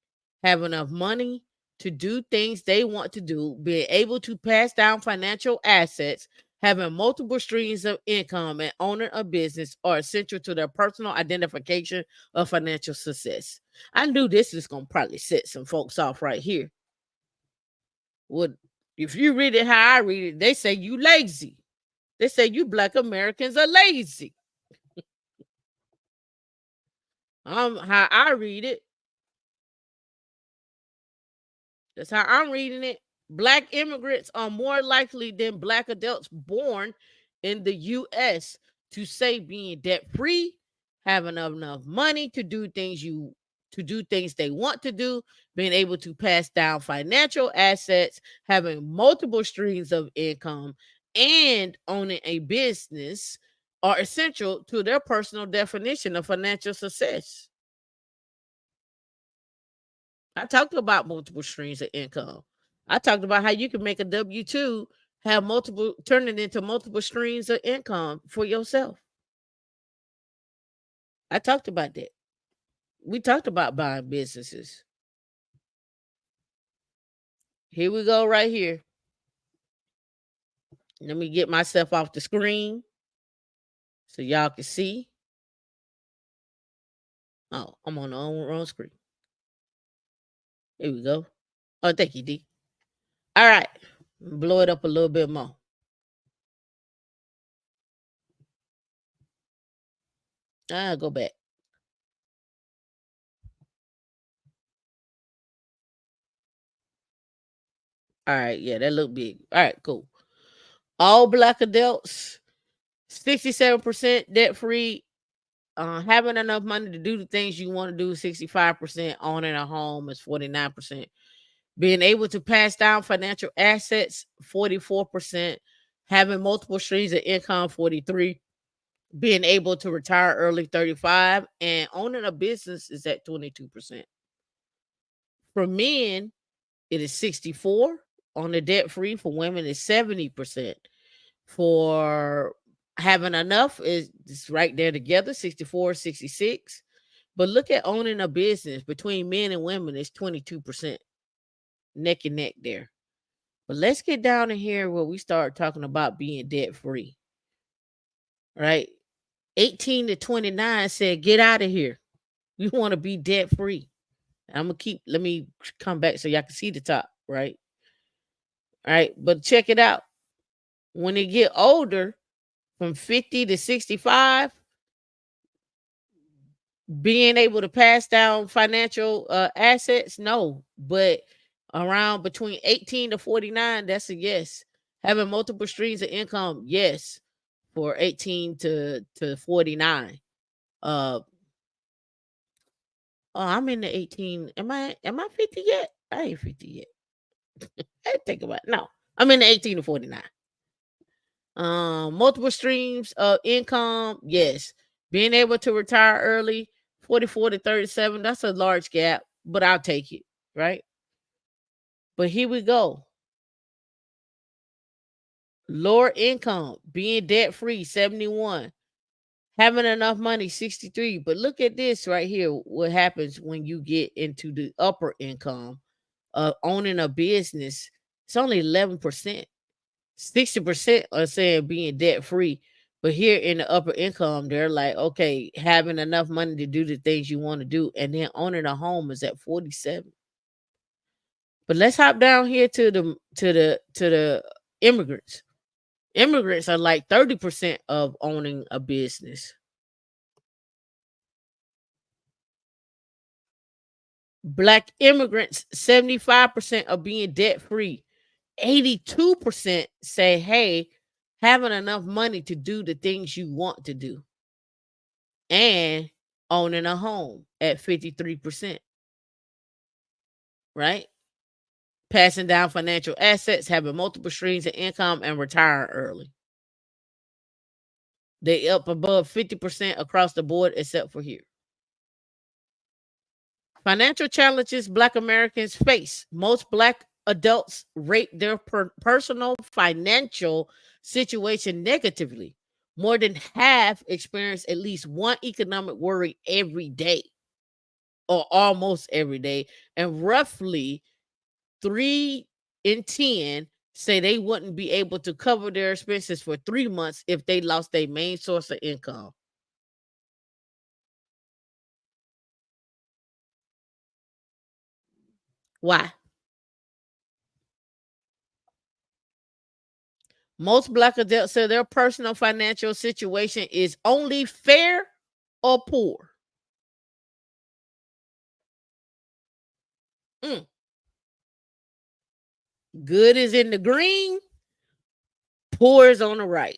A: have enough money to do things they want to do, being able to pass down financial assets, having multiple streams of income, and owning a business are essential to their personal identification of financial success. I knew this is going to probably set some folks off right here. Would if you read it how I read it, they say you lazy. They say you black Americans are lazy. How I read it, that's how I'm reading it. Black immigrants are more likely than black adults born in the US to say being debt free, having enough money to do things they want to do, being able to pass down financial assets, having multiple streams of income, and owning a business are essential to their personal definition of financial success. I talked about multiple streams of income. I talked about how you can make a W 2, have multiple, turn it into multiple streams of income for yourself. I talked about that. We talked about buying businesses. Here we go, right here. Let me get myself off the screen so y'all can see. Oh, I'm on the wrong screen. Here we go. Oh, thank you, D. All right. Blow it up a little bit more. Go back. All right. Yeah, that look big. All right, cool. All black adults, 67% debt free, Having enough money to do the things you want to do, 65%. Owning a home is 49%. Being able to pass down financial assets, 44%. Having multiple streams of income, 43. Being able to retire early, 35. And owning a business is at 22%. For men, it is 64. On the debt free, for women is 70%. For having enough is it's right there together, 64, 66. But look at owning a business between men and women is 22%, neck and neck there. But let's get down in here where we start talking about being debt free, right? 18 to 29 said, get out of here. You want to be debt free. I'm gonna let me come back so y'all can see the top, right? All right, but check it out. When they get older, from 50 to 65, being able to pass down financial assets, no. But around between 18 to 49, that's a yes. Having multiple streams of income, yes, for 18 to 49. Oh, I'm in the 18. Am I 50 yet? I ain't 50 yet. I think about it. No. I'm in the 18 to 49. Multiple streams of income, yes. Being able to retire early, 44 to 37, that's a large gap, but I'll take it, right? But here we go. Lower income, being debt free, 71. Having enough money, 63. But look at this right here. What happens when you get into the upper income of owning a business? It's only 11%. 60% are saying being debt free. But here in the upper income, they're like, okay, having enough money to do the things you want to do. And then owning a home is at 47. But let's hop down here to the immigrants. Immigrants are like 30% of owning a business. Black immigrants, 75% of being debt free. 82% say, hey, having enough money to do the things you want to do. And owning a home at 53%, right? Passing down financial assets, having multiple streams of income, and retiring early. They up above 50% across the board, except for here. Financial challenges Black Americans face. Most Black adults rate their personal financial situation negatively. More than half experience at least one economic worry every day, or almost every day. And roughly 3 in 10 say they wouldn't be able to cover their expenses for 3 months if they lost their main source of income. Why? Most Black adults say their personal financial situation is only fair or poor. Mm. Good is in the green, poor is on the right.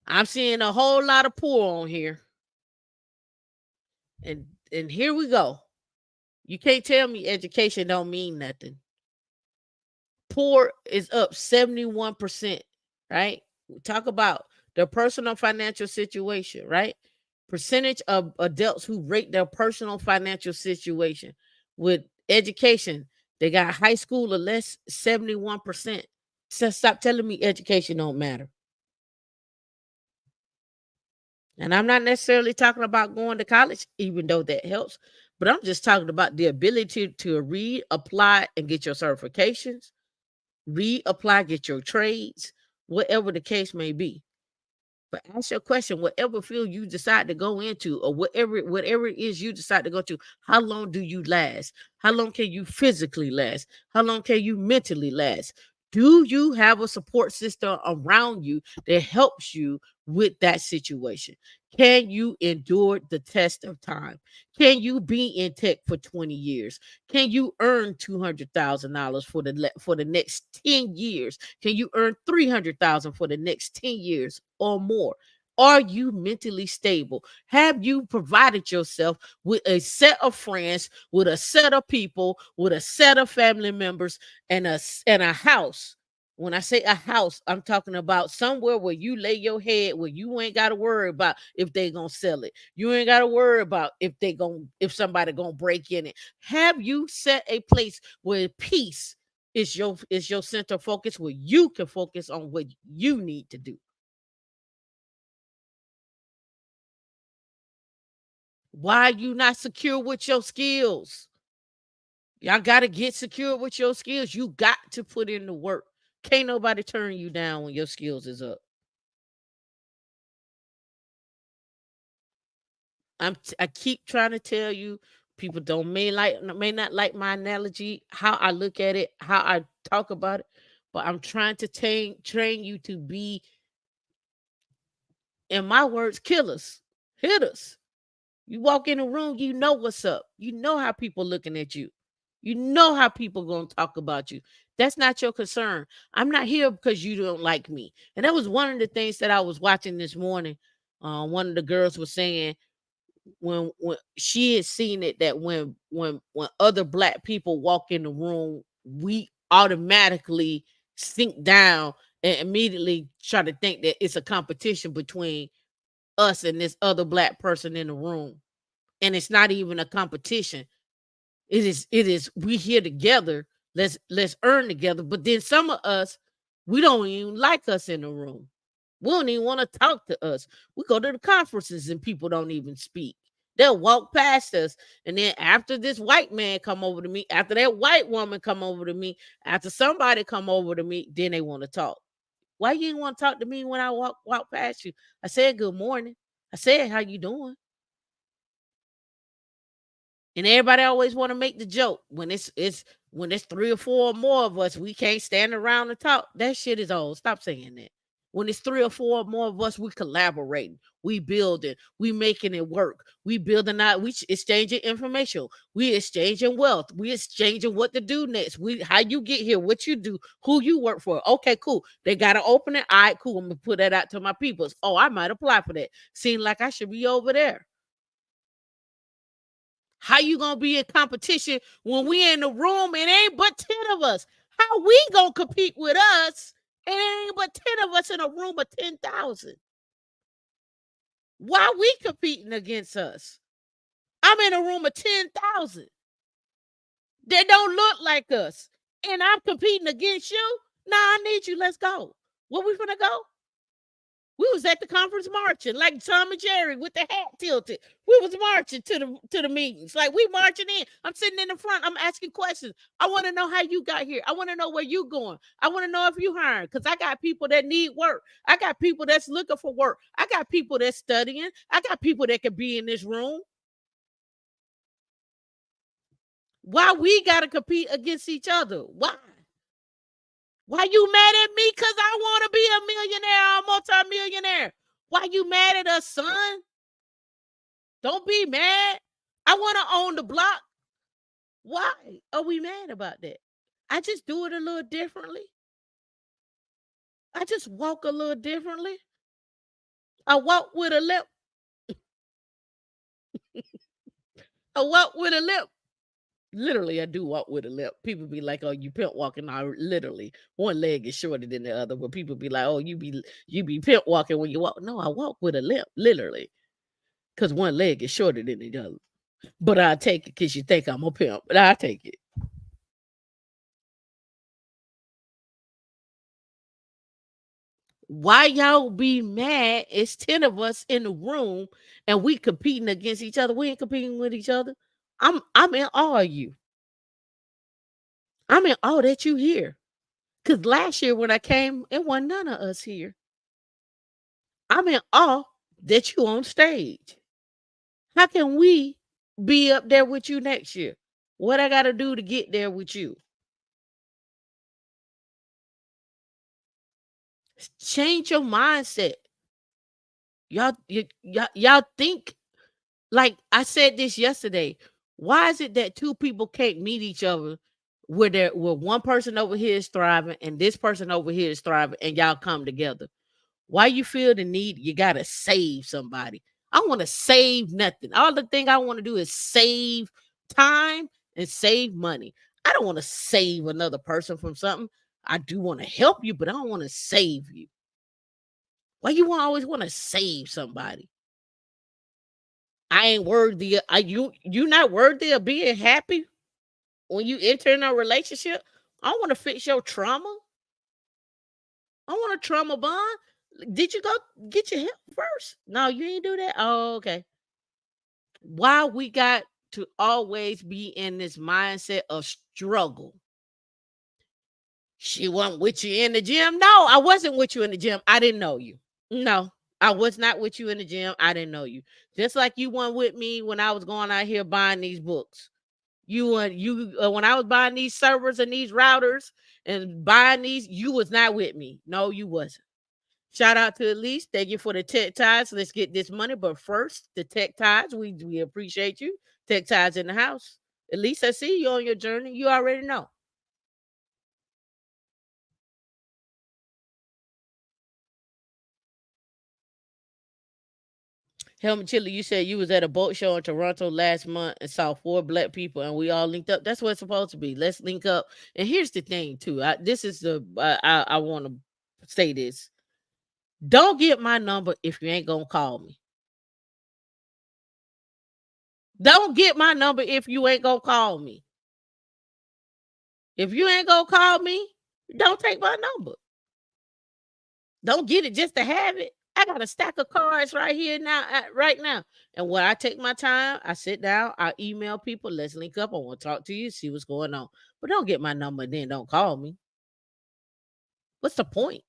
A: I'm seeing a whole lot of poor on here. And here we go. You can't tell me education don't mean nothing. Poor is up 71%, right? We talk about their personal financial situation, right? Percentage of adults who rate their personal financial situation with education, they got high school or less, 71%. So stop telling me education don't matter. And I'm not necessarily talking about going to college, even though that helps, but I'm just talking about the ability to read, apply, and get your certifications, read, apply, get your trades, whatever the case may be. But ask your question, whatever field you decide to go into, or whatever it is you decide to go to, how long do you last? How long can you physically last? How long can you mentally last? Do you have a support system around you that helps you with that situation? Can you endure the test of time? Can you be in tech for 20 years? Can you earn $200,000 for the next 10 years? Can you earn 300,000 for the next 10 years or more? Are you mentally stable? Have you provided yourself with a set of friends, with a set of people, with a set of family members, and a house? When I say a house, I'm talking about somewhere where you lay your head, where you ain't got to worry about if they gonna sell it. You ain't got to worry about if somebody gonna break in it. Have you set a place where peace is your center focus, where you can focus on what you need to do? Why are you not secure with your skills? Y'all got to get secure with your skills. You got to put in the work. Can't nobody turn you down when your skills is up. I keep trying to tell you, people don't may not like my analogy, how I look at it, how I talk about it, but I'm trying to train you to be, in my words, killers, hitters. You walk in a room, you know what's up. You know how people looking at you. You know how people gonna talk about you. That's not your concern. I'm not here because you don't like me. And that was one of the things that I was watching this morning. One of the girls was saying, when she had seen it, that when other black people walk in the room, we automatically sink down and immediately try to think that it's a competition between us and this other black person in the room. And it's not even a competition. It is we here together. Let's earn together. But then some of us, we don't even like us in the room. We don't even want to talk to us. We go to the conferences and people don't even speak. They'll walk past us. And then after this white man come over to me, after that white woman come over to me, after somebody come over to me, then they want to talk. Why you didn't want to talk to me when I walk past you? I said good morning. I said how you doing? And everybody always want to make the joke when it's when it's three or four or more of us, we can't stand around and talk. That shit is old. Stop saying that. When it's three or four or more of us, we collaborating, we building, we making it work, we building out, we exchanging information, we exchanging wealth, we exchanging what to do next. We how you get here, what you do, who you work for. Okay, cool. They got to open it. All right, cool. I'm gonna put that out to my peoples. Oh, I might apply for that. Seem like I should be over there. How you gonna be in competition when we in the room and ain't but 10 of us? How we gonna compete with us and ain't but 10 of us in a room of 10,000? Why we competing against us? I'm in a room of 10,000 that don't look like us, and I'm competing against you. Nah, I need you. Let's go. Where we finna go? We was at the conference marching like Tom and Jerry with the hat tilted. We was marching to the meetings. Like we marching in. I'm sitting in the front. I'm asking questions. I want to know how you got here. I want to know where you going. I want to know if you hiring. Because I got people that need work. I got people that's looking for work. I got people that's studying. I got people that could be in this room. Why we gotta compete against each other? Why? Why you mad at me? Because I want to be a millionaire or multi-millionaire. Why you mad at us, son? Don't be mad. I want to own the block. Why are we mad about that? I just do it a little differently. I just walk a little differently. I walk with a limp. I walk with a limp. Literally, I do walk with a limp. People be like, "Oh, you pimp walking." I literally one leg is shorter than the other. But people be like, "Oh, you be pimp walking when you walk." No, I walk with a limp, literally, because one leg is shorter than the other. But I take it because you think I'm a pimp. But I take it. Why y'all be mad? It's 10 of us in the room and we competing against each other. We ain't competing with each other. I'm in awe of you. I'm in awe that you here. Cause last year when I came, it wasn't none of us here. I'm in awe that you on stage. How can we be up there with you next year? What I gotta do to get there with you? Change your mindset. Y'all think. Like I said this yesterday, why is it that two people can't meet each other where one person over here is thriving and this person over here is thriving and y'all come together? Why you feel the need you gotta save somebody? I want to save nothing. All the thing I want to do is save time and save money. I don't want to save another person from something. I do want to help you, but I don't want to save you. Why you always want to save somebody? I ain't worthy. You not worthy of being happy when you enter in a relationship. I want to fix your trauma. I want a trauma bond. Did you go get your help first? No, you ain't do that. Oh, okay. Why we got to always be in this mindset of struggle? She wasn't with you in the gym. No, I wasn't with you in the gym. I didn't know you. No, I was not with you in the gym. I didn't know you. Just like you weren't with me when I was going out here buying these books. You when I was buying these servers and these routers and buying these, you was not with me. No, you wasn't. Shout out to Elise. Thank you for the tech ties. Let's get this money. But first, the tech ties. We appreciate you. Tech ties in the house. Elise, I see you on your journey. You already know. Helmet Chili, you said you was at a boat show in Toronto last month and saw 4 black people and we all linked up. That's what it's supposed to be. Let's link up. And here's the thing, too. This is the I want to say this. Don't get my number if you ain't gonna call me. Don't get my number if you ain't gonna call me. If you ain't gonna call me, don't take my number. Don't get it just to have it. I got a stack of cards right here now, right now. And when I take my time, I sit down, I email people, let's link up. I want to talk to you, see what's going on. But don't get my number, then don't call me. What's the point?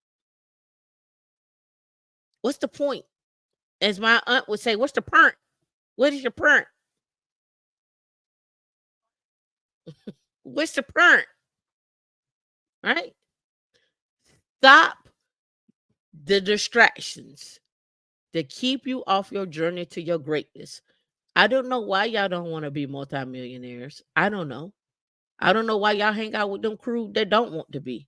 A: What's the point? As my aunt would say, what's the point? What is your point? What's the point? Right? Stop the distractions that keep you off your journey to your greatness. I don't know why y'all don't want to be multimillionaires. I don't know. I don't know why y'all hang out with them crew that don't want to be.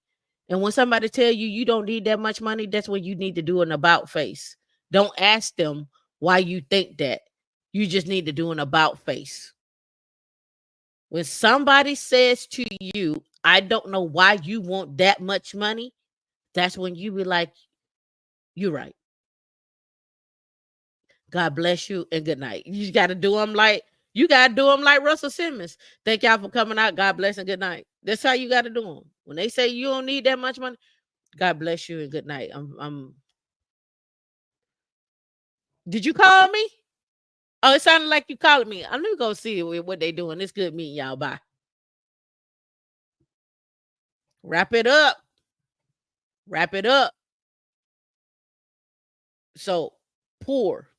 A: And when somebody tell you you don't need that much money, that's when you need to do an about face. Don't ask them why you think that. You just need to do an about face. When somebody says to you, I don't know why you want that much money, that's when you be like, you're right. God bless you and good night. You got to do them like Russell Simmons. Thank y'all for coming out. God bless and good night. That's how you got to do them. When they say you don't need that much money, God bless you and good night. Did you call me? Oh, it sounded like you calling me. I'm gonna go see what they doing. It's good meeting y'all. Bye. Wrap it up. Wrap it up. So poor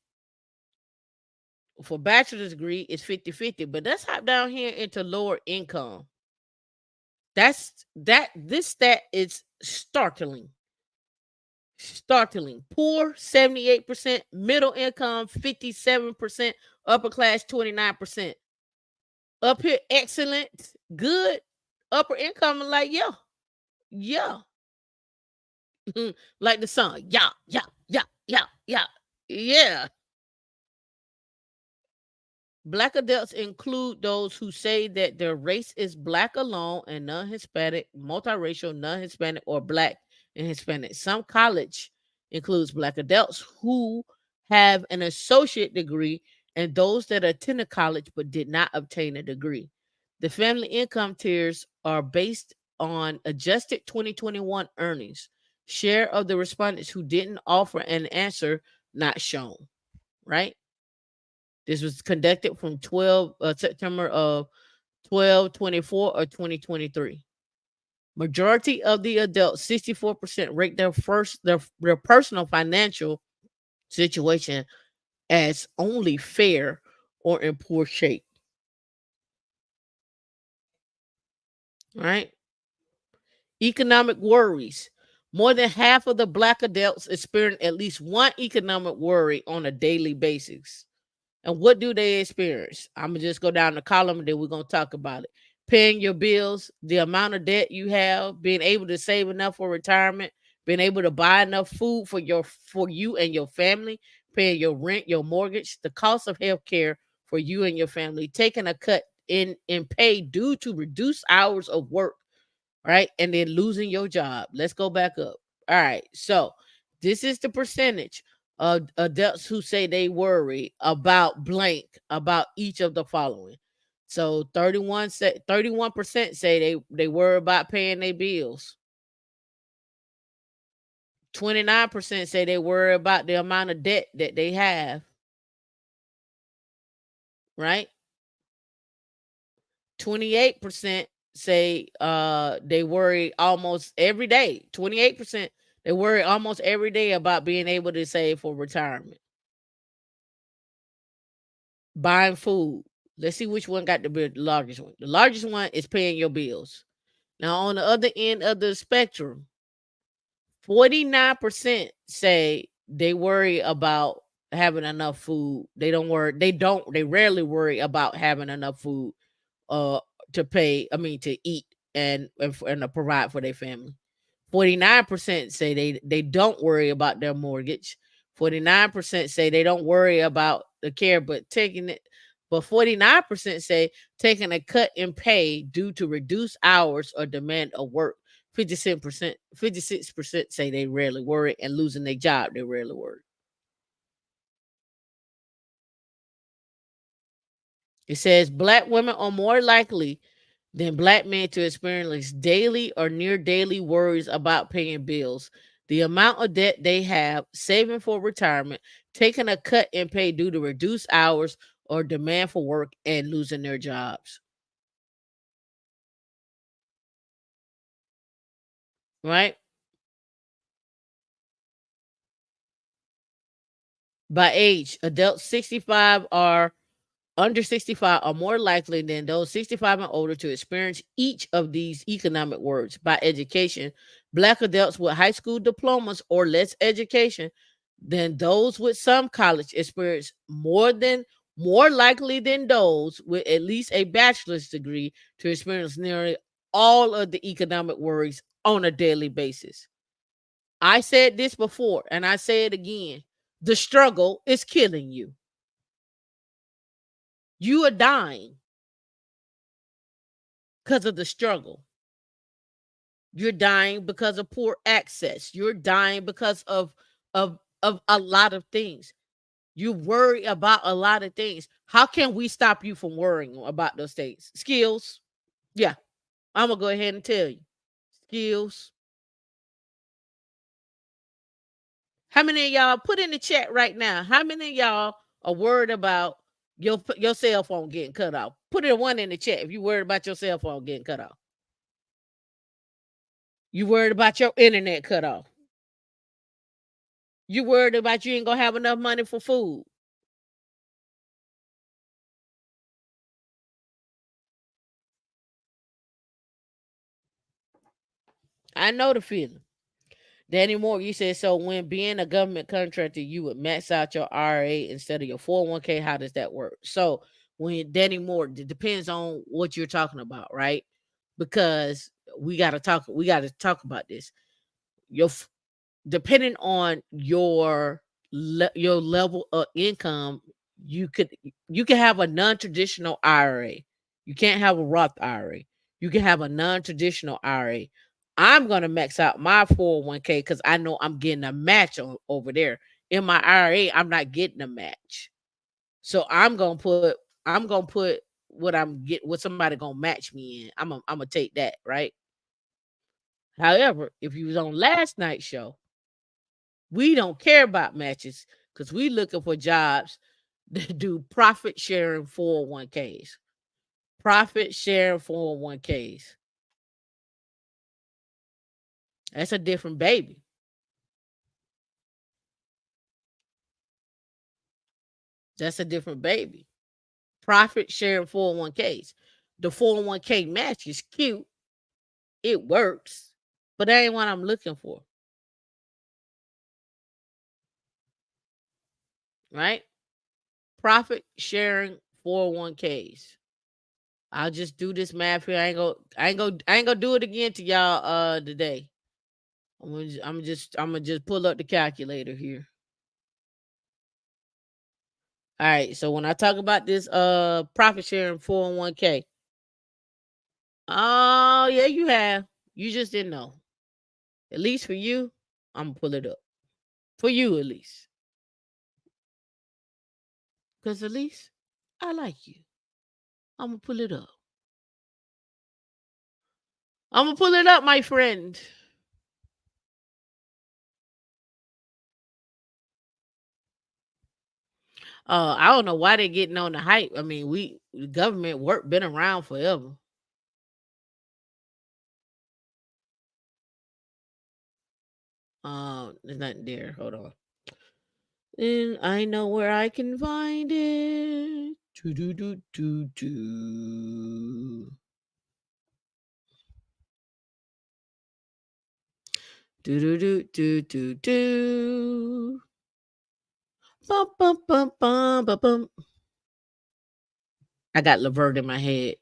A: for bachelor's degree is 50-50, but let's hop down here into lower income. This stat is startling. Startling. Poor 78%, middle income 57%, upper class 29%. Up here, excellent, good, upper income, like, yeah, yeah. Like the song, yeah, yeah, yeah, yeah, yeah, yeah. Black adults include those who say that their race is black alone and non-Hispanic, multiracial, non-Hispanic, or black and Hispanic. Some college includes black adults who have an associate degree and those that attended college but did not obtain a degree. The family income tiers are based on adjusted 2021 earnings. Share of the respondents who didn't offer an answer not shown, right? This was conducted from September of 12/24 or 2023. Majority of the adults, 64%, rate their personal financial situation as only fair or in poor shape. Right? Economic worries. More than half of the black adults experience at least one economic worry on a daily basis. And what do they experience? I'm gonna just go down the column and then we're gonna talk about it. Paying your bills, the amount of debt you have, being able to save enough for retirement, being able to buy enough food for you and your family, paying your rent, your mortgage, the cost of health care for you and your family, taking a cut in pay due to reduced hours of work, right? And then losing your job. Let's go back up. All right. So this is the percentage of adults who say they worry about blank about each of the following. So 31% say they worry about paying their bills. 29% say they worry about the amount of debt that they have, right? 28% say they worry almost every day. 28% they worry almost every day about being able to save for retirement. Buying food. Let's see which one got the largest one. The largest one is paying your bills. Now on the other end of the spectrum, 49% say they worry about having enough food. They rarely worry about having enough food uh to pay, I mean to eat and to provide for their family. 49% say they don't worry about their mortgage. 49% say they don't worry about the care, but 49% say taking a cut in pay due to reduced hours or demand of work. 56% say they rarely worry, and losing their job, they rarely worry. It says black women are more likely than black men to experience daily or near daily worries about paying bills, the amount of debt they have, saving for retirement, taking a cut in pay due to reduced hours or demand for work, and losing their jobs. Right? By age, adults 65 are under 65 are more likely than those 65 and older to experience each of these economic words. By education, black adults with high school diplomas or less education than those with some college experience more likely than those with at least a bachelor's degree to experience nearly all of the economic worries on a daily basis. I said this before and I say it again. The struggle is killing you. You are dying because of the struggle. You're dying because of poor access. You're dying because of a lot of things. You worry about a lot of things. How can we stop you from worrying about those things? Skills. Yeah, I'm gonna go ahead and tell you. Skills. How many of y'all put in the chat right now? How many of y'all are worried about your cell phone getting cut off? Put a one in the chat if you worried about your cell phone getting cut off. You worried about your internet cut off. You worried about you ain't gonna have enough money for food. I know the feeling. Danny Moore, you said so when being a government contractor, you would max out your IRA instead of your 401k. How does that work? So when Danny Moore, it depends on what you're talking about, right? Because we gotta talk about this. Your depending on your level of income, you could you can have a non-traditional IRA. You can't have a Roth IRA. You can have a non-traditional IRA. I'm gonna max out my 401k because I know I'm getting a match over there. In my IRA, I'm not getting a match. So I'm gonna put what somebody gonna match me in. I'm gonna take that, right? However, if you was on last night's show, we don't care about matches because we looking for jobs that do profit sharing 401ks. Profit sharing 401ks. That's a different baby. That's a different baby. Profit sharing 401ks. The 401k match is cute. It works. But that ain't what I'm looking for. Right? Profit sharing 401ks. I'll just do this math here. I ain't gonna do it again to y'all today. I'm gonna just pull up the calculator here. All right. So when I talk about this profit sharing 401k, oh yeah, you have. You just didn't know. At least for you, I'm gonna pull it up. For you at least. Because at least I like you. I'm gonna pull it up. I'm gonna pull it up, my friend. I don't know why they're getting on the hype. I mean, the government work been around forever. There's nothing there. Hold on. And I know where I can find it. Do do do do do. Do do do do do do. Bum bum bum bum bum bum. I got Levert in my head.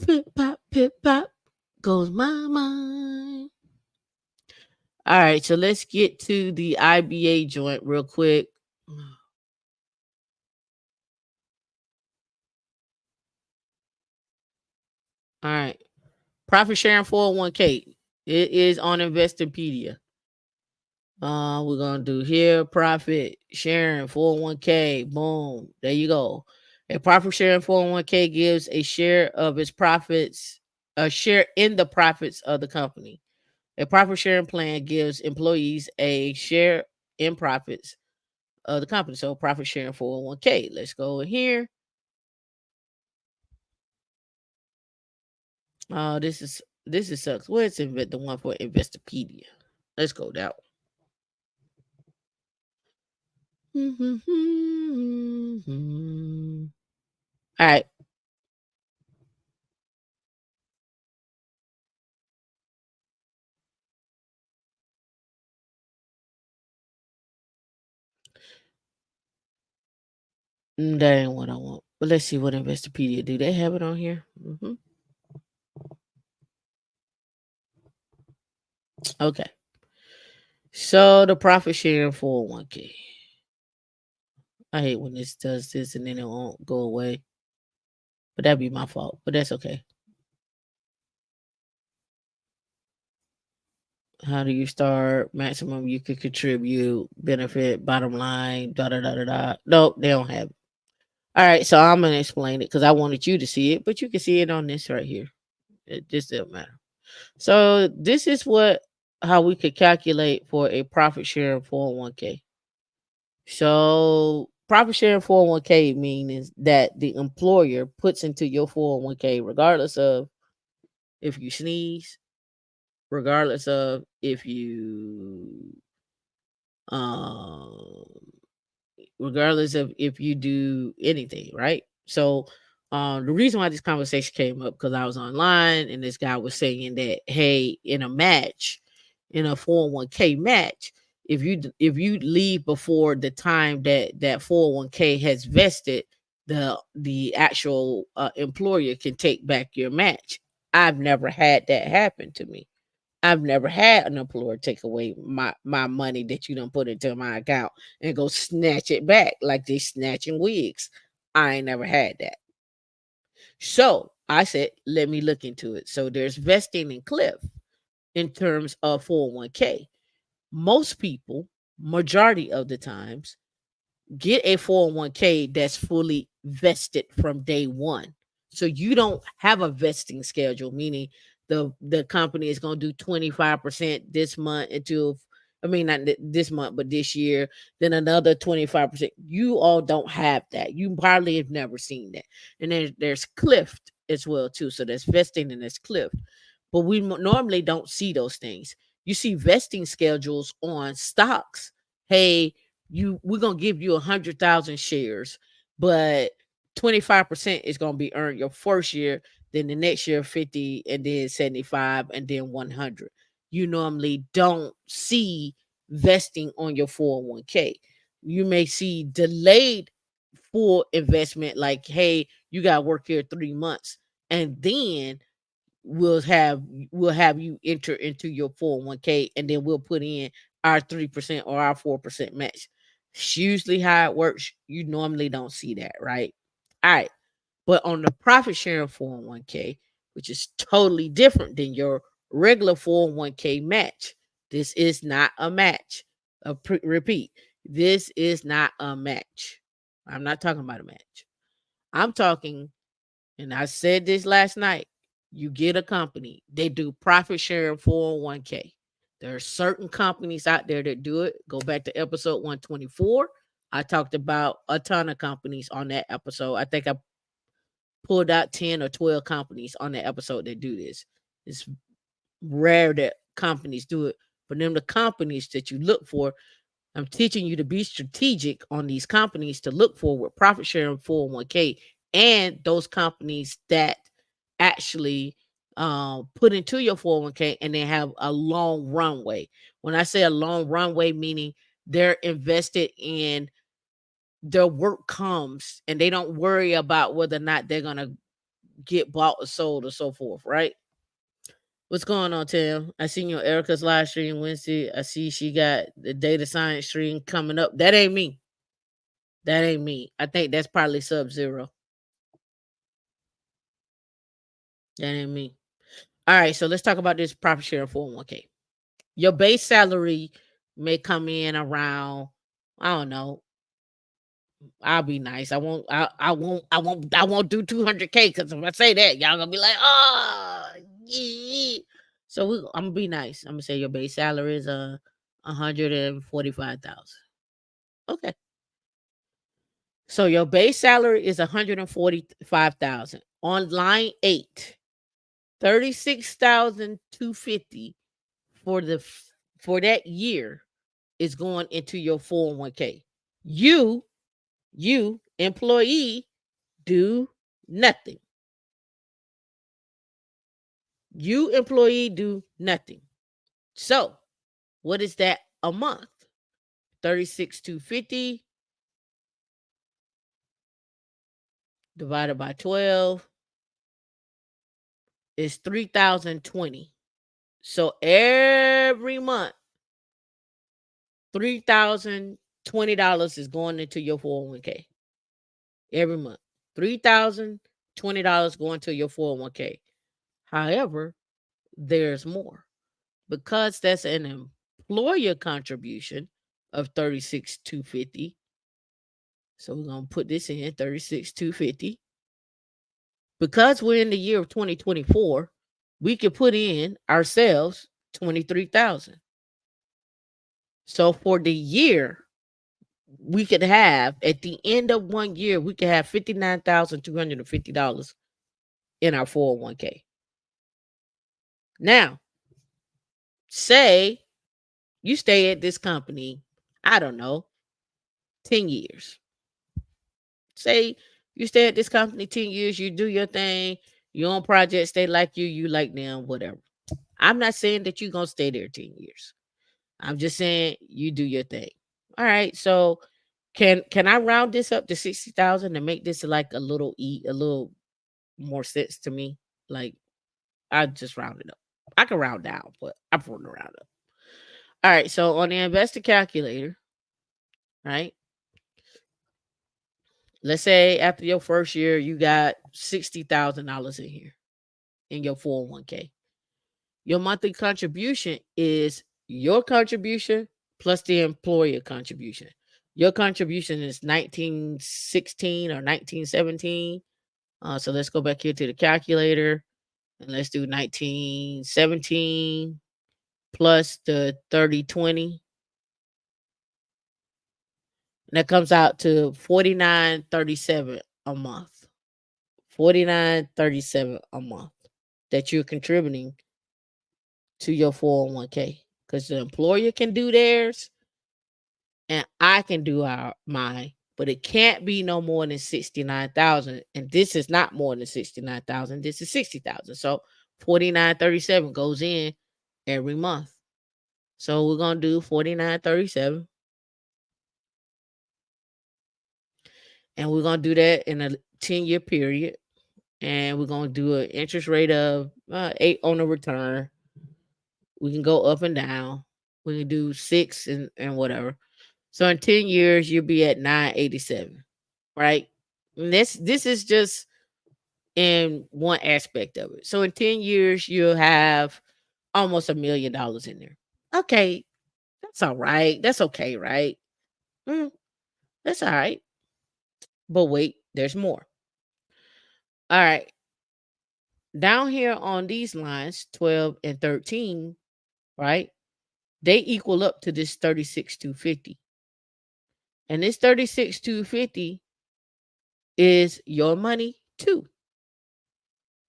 A: Pip pop goes my mind. All right, so let's get to the IBA joint real quick. All right. Profit sharing 401k. It is on Investopedia. We're gonna do here profit sharing 401k. Boom. There you go. A profit sharing 401k gives a share of its profits, a share in the profits of the company. A profit sharing plan gives employees a share in profits of the company. So profit sharing 401k. Let's go in here. This is sucks. Where's the one for Investopedia? Let's go that one. All right. That ain't what I want. But let's see what Investopedia do. They have it on here. Okay. So the profit sharing 401k. I hate when this does this and then it won't go away. But that'd be my fault. But that's okay. How do you start? Maximum you could contribute, benefit, bottom line, da da da da da. Nope, they don't have it. All right, so I'm gonna explain it because I wanted you to see it, but you can see it on this right here. It just doesn't matter. So this is what how we could calculate for a profit sharing 401k. So profit sharing 401k means that the employer puts into your 401k regardless of if you sneeze, regardless of if you um regardless of if you do anything, right? So the reason why this conversation came up because I was online and this guy was saying that hey, in a match, in a 401k match, if you leave before the time that 401k has vested, the actual employer can take back your match. I've never had that happen to me. I've never had an employer take away my money that you don't put into my account and go snatch it back like they snatching wigs. I ain't never had that. So I said, let me look into it. So there's vesting and cliff in terms of 401k. Most people, majority of the times, get a 401k that's fully vested from day one. So you don't have a vesting schedule, meaning the company is going to do 25% this month until I mean not this month, but this year, then another 25%. You all don't have that. You probably have never seen that. And then there's cliff as well too. So there's vesting and there's cliff. But we normally don't see those things. You see vesting schedules on stocks. Hey, we're gonna give you 100,000 shares, but 25% is gonna be earned your first year, then the next year 50, and then 75, and then 100. You normally don't see vesting on your 401k. You may see delayed full investment, like hey, you gotta work here 3 months, and then we'll have we'll have you enter into your 401k, and then we'll put in our 3% or our 4% match. It's usually how it works. You normally don't see that, right? All right. But on the profit sharing 401k, which is totally different than your regular 401k match, this is not a match. Repeat, this is not a match. I'm not talking about a match. I'm talking, and I said this last night, you get a company, they do profit sharing 401k. There are certain companies out there that do it. Go back to episode 124. I talked about a ton of companies on that episode. I think I pulled out 10 or 12 companies on that episode that do this. It's rare that companies do it. But them the companies that you look for, I'm teaching you to be strategic on these companies to look for with profit sharing 401k, and those companies that actually put into your 401k and they have a long runway. When I say a long runway, meaning they're invested in their work comes and they don't worry about whether or not they're going to get bought or sold or so forth, right? What's going on, Tim? I seen your Erica's live stream Wednesday. I see she got the data science stream coming up. That ain't me. That ain't me. I think that's probably Sub Zero. That ain't me. All right, so let's talk about this profit share 401k. Your base salary may come in around, I don't know. I'll be nice. I won't do 200k, because if I say that, y'all gonna be like, oh, yeah. So I'm gonna be nice. I'm gonna say your base salary is 145,000. Okay. So your base salary is 145,000. On line 8, 36,250 for for that year is going into your 401k. You employee, do nothing. You employee do nothing. So, what is that a month? 36,250 divided by 12 is 3,020. So every month, $3,020 is going into your 401k. Every month, $3,020 going to your 401k. However, there's more, because that's an employer contribution of 36,250. So we're gonna put this in 36,250. Because we're in the year of 2024, we could put in ourselves 23,000. So for the year, we could have, at the end of 1 year, we could have $59,250 in our 401k. Now, say you stay at this company, I don't know, 10 years. Say you stay at this company 10 years, you do your thing, you on projects, they like you like them, whatever. I'm not saying that you're going to stay there 10 years. I'm just saying you do your thing. All right. So can I round this up to 60,000 and make this like a little more sense to me? Like, I just round it up. I can round down, but I prefer to round up. All right. So on the investor calculator, right? Let's say after your first year, you got $60,000 in here in your 401k. Your monthly contribution is your contribution plus the employer contribution. Your contribution is 1916 or 1917. So let's go back here to the calculator and let's do 1917 plus the 3020. And that comes out to 49.37 a month. 49.37 a month that you're contributing to your 401k, because the employer can do theirs and I can do mine, but it can't be no more than 69,000. And this is not more than 69,000. This is 60,000. So 49.37 goes in every month. So we're going to do 49.37. And we're going to do that in a 10-year period. and we're gonna do an interest rate of 8 on the return. We can go up and down. We can do 6 and whatever. So in 10 years, you'll be at 987, right? And this is just in one aspect of it. So in 10 years, you'll have almost $1 million in there. Okay, that's all right. That's okay, right? Mm, that's all right. But wait, there's more. All right. Down here on these lines, 12 and 13, right? They equal up to this 36,250. And this 36,250 is your money too.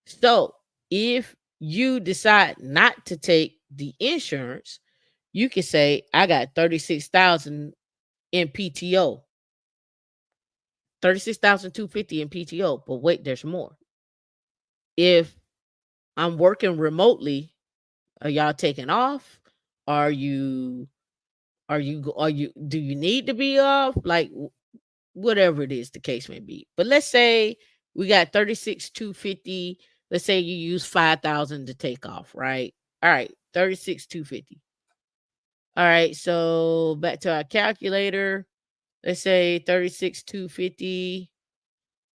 A: So if you decide not to take the insurance, you can say, I got 36,000 in PTO, 36,250 in PTO. But wait, there's more. If I'm working remotely, are y'all taking off? Are you do you need to be off? Like whatever it is the case may be. But let's say we got 36,250. Let's say you use 5,000 to take off, right? All right, 36,250. All right, so back to our calculator. Let's say 36,250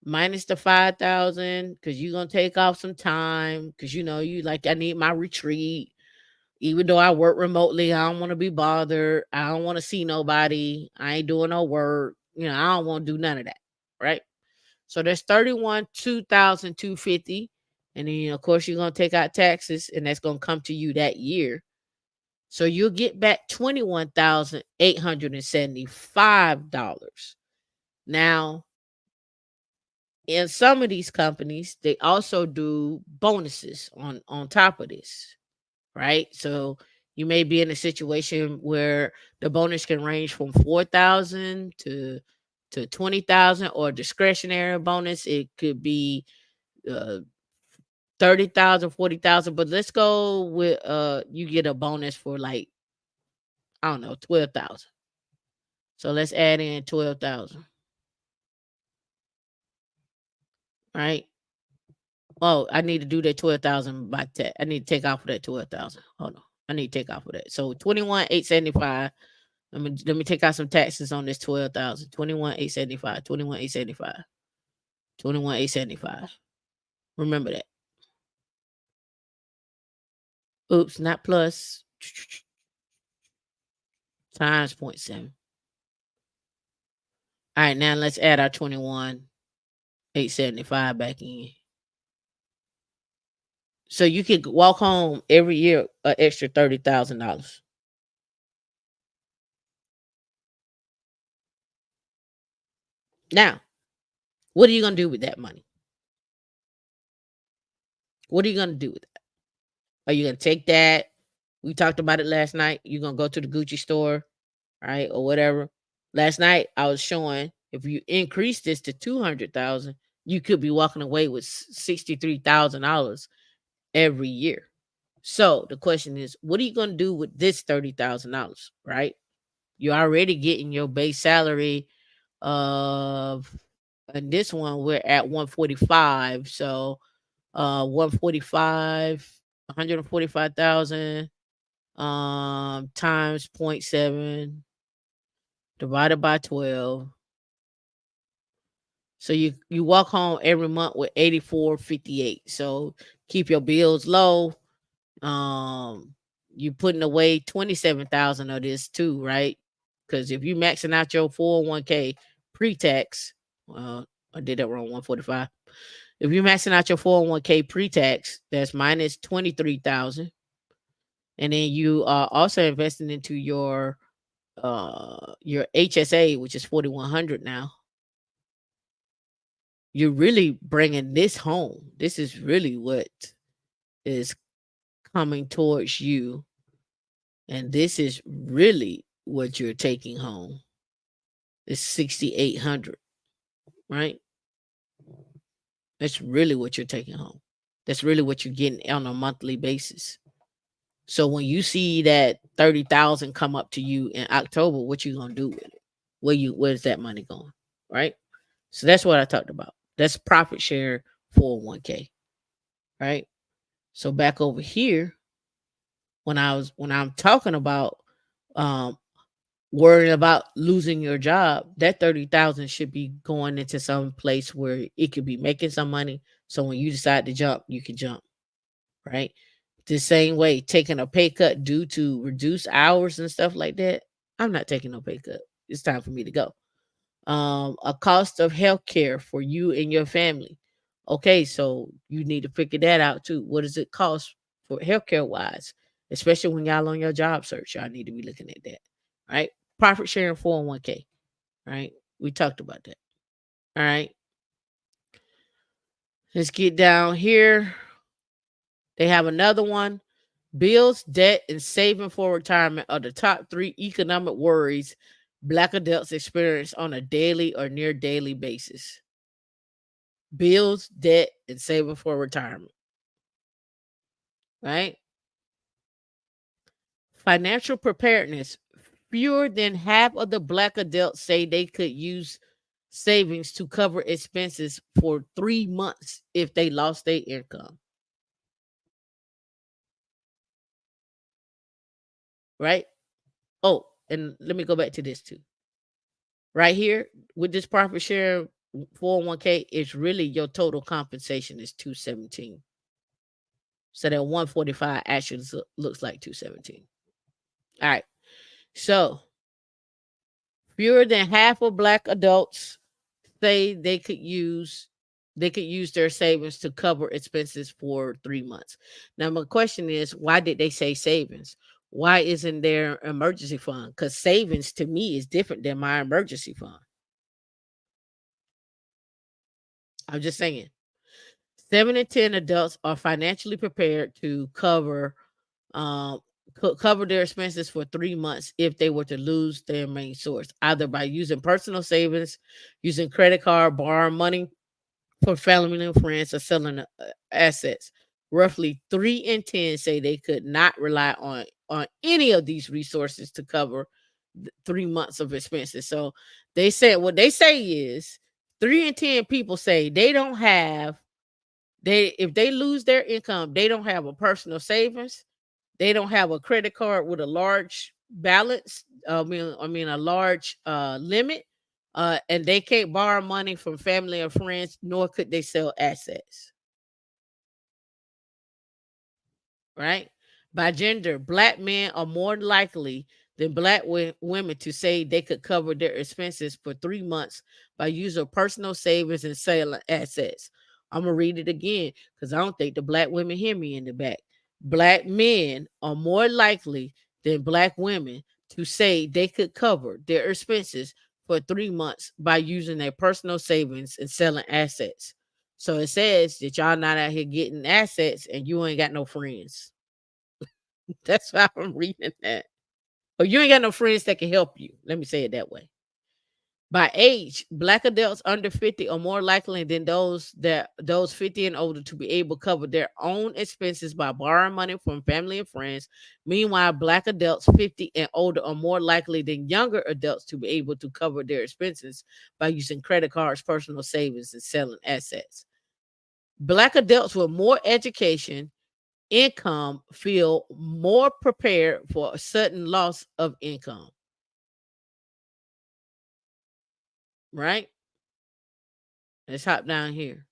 A: minus the 5,000 because you're gonna take off some time because you like I need my retreat. Even though I work remotely, I don't want to be bothered. I don't want to see nobody. I ain't doing no work. I don't want to do none of that. Right. So there's 31, 2,250. And then, of course, you're going to take out taxes and that's going to come to you that year. So you'll get back $21,875. Now, in some of these companies, they also do bonuses on top of this, right? So you may be in a situation where the bonus can range from 4,000 to 20,000, or discretionary bonus. It could be uh 30,000, 40,000. But let's go with you get a bonus for like, I don't know, 12,000. So let's add in 12,000, right? Oh, I need to do that 12,000 by I need to take off of that 12,000. Hold on. I need to take off of that. So 21,875. Let me take out some taxes on this 12,000. 21,875. 21,875. 21,875. Remember that. Oops, not plus. Times 0.7. All right, now let's add our 21,875 back in. So you could walk home every year an extra $30,000. Now, what are you gonna do with that money? What are you gonna do with that? Are you gonna take that? We talked about it last night. You're gonna go to the Gucci store, right, or whatever. Last night I was showing if you increase this to 200,000, you could be walking away with $63,000 every year. So the question is, what are you gonna do with this $30,000? Right? You're already getting your base salary of, and this one we're at 145. So 145, 145,000 times 0.7 divided by 12. So you walk home every month with 84.58. So keep your bills low. You putting away 27,000 of this too, right? Because if you maxing out your 401k pre-tax, I did that wrong, 145. If you're maxing out your 401k pre-tax, that's minus 23,000. And then you are also investing into your HSA, which is 4,100 now. You're really bringing this home. This is really what is coming towards you, and this is really what you're taking home. It's 6,800, right? That's really what you're taking home. That's really what you're getting on a monthly basis. So when you see that 30,000 come up to you in October, what you gonna do with it? Where's that money going? Right? So that's what I talked about. That's profit share 401k, right? So back over here, when I'm talking about um worrying about losing your job, that 30,000 should be going into some place where it could be making some money. So when you decide to jump, you can jump, right? The same way, taking a pay cut due to reduced hours and stuff like that. I'm not taking no pay cut. It's time for me to go. A cost of health care for you and your family. Okay, so you need to figure that out too. What does it cost for healthcare wise? Especially when y'all on your job search, y'all need to be looking at that. Right? Profit sharing 401k. Right? We talked about that. All right. Let's get down here. They have another one. Bills, debt, and saving for retirement are the top three economic worries Black adults experience on a daily or near daily basis. Bills, debt, and saving for retirement. Right? Financial preparedness. Fewer than half of the Black adults say they could use savings to cover expenses for 3 months if they lost their income. Right? Oh, and let me go back to this too. Right here with this profit share 401k, it's really your total compensation is 217. So that 145 actually looks like 217. All right. So fewer than half of Black adults say they could use their savings to cover expenses for 3 months. Now my question is, why did they say savings? Why isn't there emergency fund? Because savings to me is different than my emergency fund. I'm just saying. 7 in 10 adults are financially prepared to um, cover their expenses for 3 months if they were to lose their main source, either by using personal savings, using credit card, borrowing money for family and friends, or selling assets. Roughly 3 in 10 say they could not rely on any of these resources to cover 3 months of expenses. So they said what they say is 3 in 10 people say they don't have they if they lose their income, they don't have a personal savings, they don't have a credit card with a large balance, I mean a large limit, and they can't borrow money from family or friends, nor could they sell assets. Right? By gender, Black men are more likely than Black women to say they could cover their expenses for 3 months by using personal savings and selling assets. I'm gonna read it again because I don't think the Black women hear me in the back. Black men are more likely than Black women to say they could cover their expenses for 3 months by using their personal savings and selling assets. So it says that y'all not out here getting assets and you ain't got no friends. That's why I'm reading that. Or you ain't got no friends that can help you. Let me say it that way. By age, Black adults under 50 are more likely than those 50 and older to be able to cover their own expenses by borrowing money from family and friends. Meanwhile, Black adults 50 and older are more likely than younger adults to be able to cover their expenses by using credit cards, personal savings, and selling assets. Black adults with more education income feel more prepared for a sudden loss of income, right? Let's hop down here.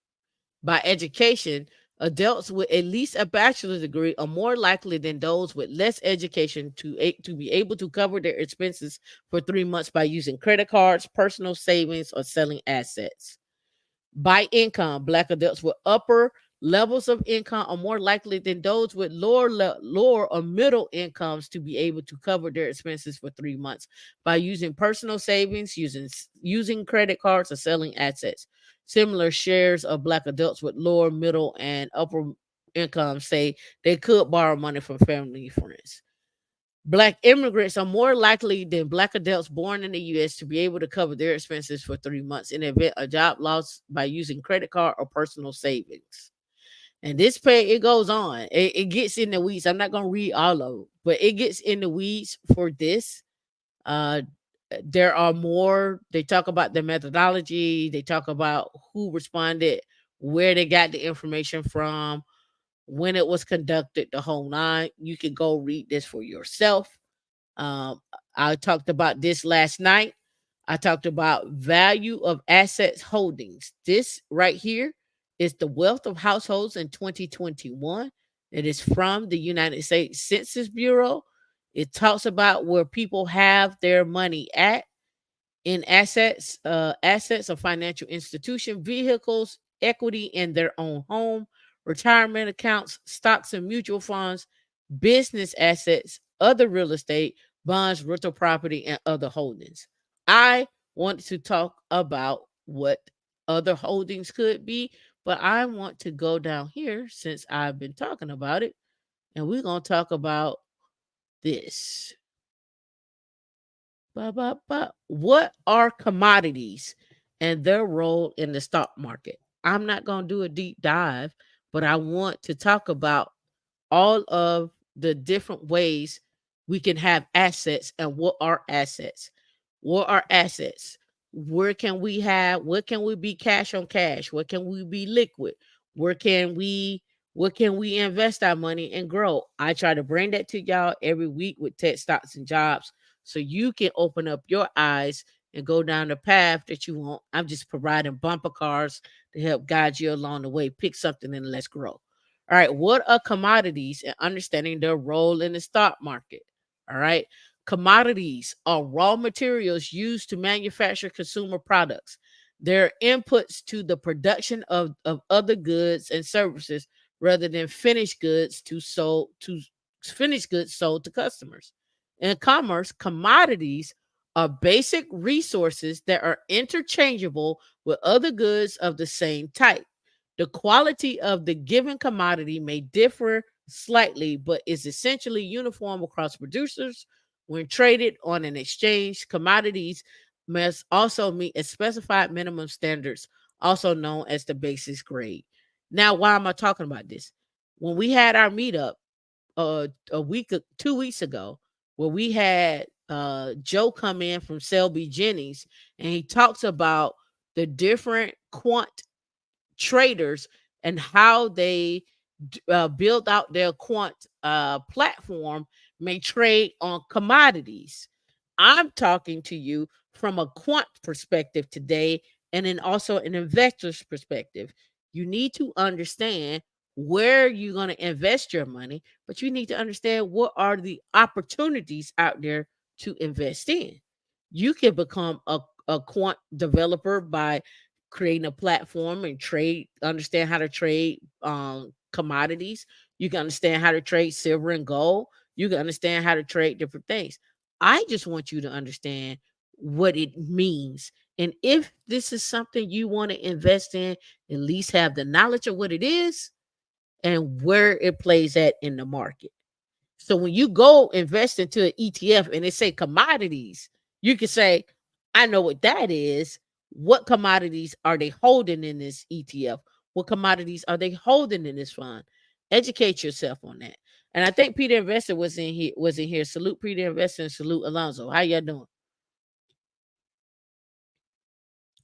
A: By education, adults with at least a bachelor's degree are more likely than those with less education to be able to cover their expenses for 3 months by using credit cards, personal savings, or selling assets. By income, Black adults with upper levels of income are more likely than those with lower or middle incomes to be able to cover their expenses for 3 months by using personal savings, using credit cards, or selling assets. Similar shares of Black adults with lower, middle, and upper incomes say they could borrow money from family and friends. Black immigrants are more likely than Black adults born in the U.S. to be able to cover their expenses for 3 months in the event of job loss by using credit card or personal savings. And this pay, it goes on. It gets in the weeds. I'm not going to read all of it, but it gets in the weeds for this. Uh, there are more. They talk about the methodology. They talk about who responded where they got the information from, when it was conducted, the whole nine. You can go read this for yourself. Um, I talked about this last night. I talked about value of assets holdings. This right here is the wealth of households in 2021. It is from the United States Census Bureau. It talks about where people have their money at in assets of financial institution, vehicles, equity in their own home, retirement accounts, stocks and mutual funds, business assets, other real estate, bonds, rental property, and other holdings. I want to talk about what other holdings could be, but I want to go down here since I've been talking about it, and we're going to talk about this. What are commodities and their role in the stock market? I'm not going to do a deep dive, but I want to talk about all of the different ways we can have assets and what are assets. What are assets? What can we be cash on cash? What can we be liquid? Where can we what can we invest our money and grow? I try to bring that to y'all every week with tech stocks and jobs so you can open up your eyes and go down the path that you want. I'm just providing bumper cars to help guide you along the way. Pick something and let's grow. All right, what are commodities and understanding their role in the stock market? All right, commodities are raw materials used to manufacture consumer products. They're inputs to the production of other goods and services rather than finished goods sold to customers. In commerce, commodities are basic resources that are interchangeable with other goods of the same type. The quality of the given commodity may differ slightly, but is essentially uniform across producers. When traded on an exchange, commodities must also meet a specified minimum standards, also known as the basis grade. Now, why am I talking about this? When we had our meetup a week, 2 weeks ago, where we had Joe come in from Selby Jennings, and he talks about the different quant traders and how they build out their quant platform may trade on commodities. I'm talking to you from a quant perspective today and then also an investor's perspective. You need to understand where you're going to invest your money, but you need to understand what are the opportunities out there to invest in. You can become a quant developer by creating a platform and understand how to trade commodities. You can understand how to trade silver and gold. You can understand how to trade different things. I just want you to understand what it means. And if this is something you want to invest in, at least have the knowledge of what it is and where it plays at in the market. So when you go invest into an ETF and they say commodities, you can say, I know what that is. What commodities are they holding in this ETF? What commodities are they holding in this fund? Educate yourself on that. And I think Peter Investor was in here. Salute Peter Investor and salute Alonzo. How y'all doing?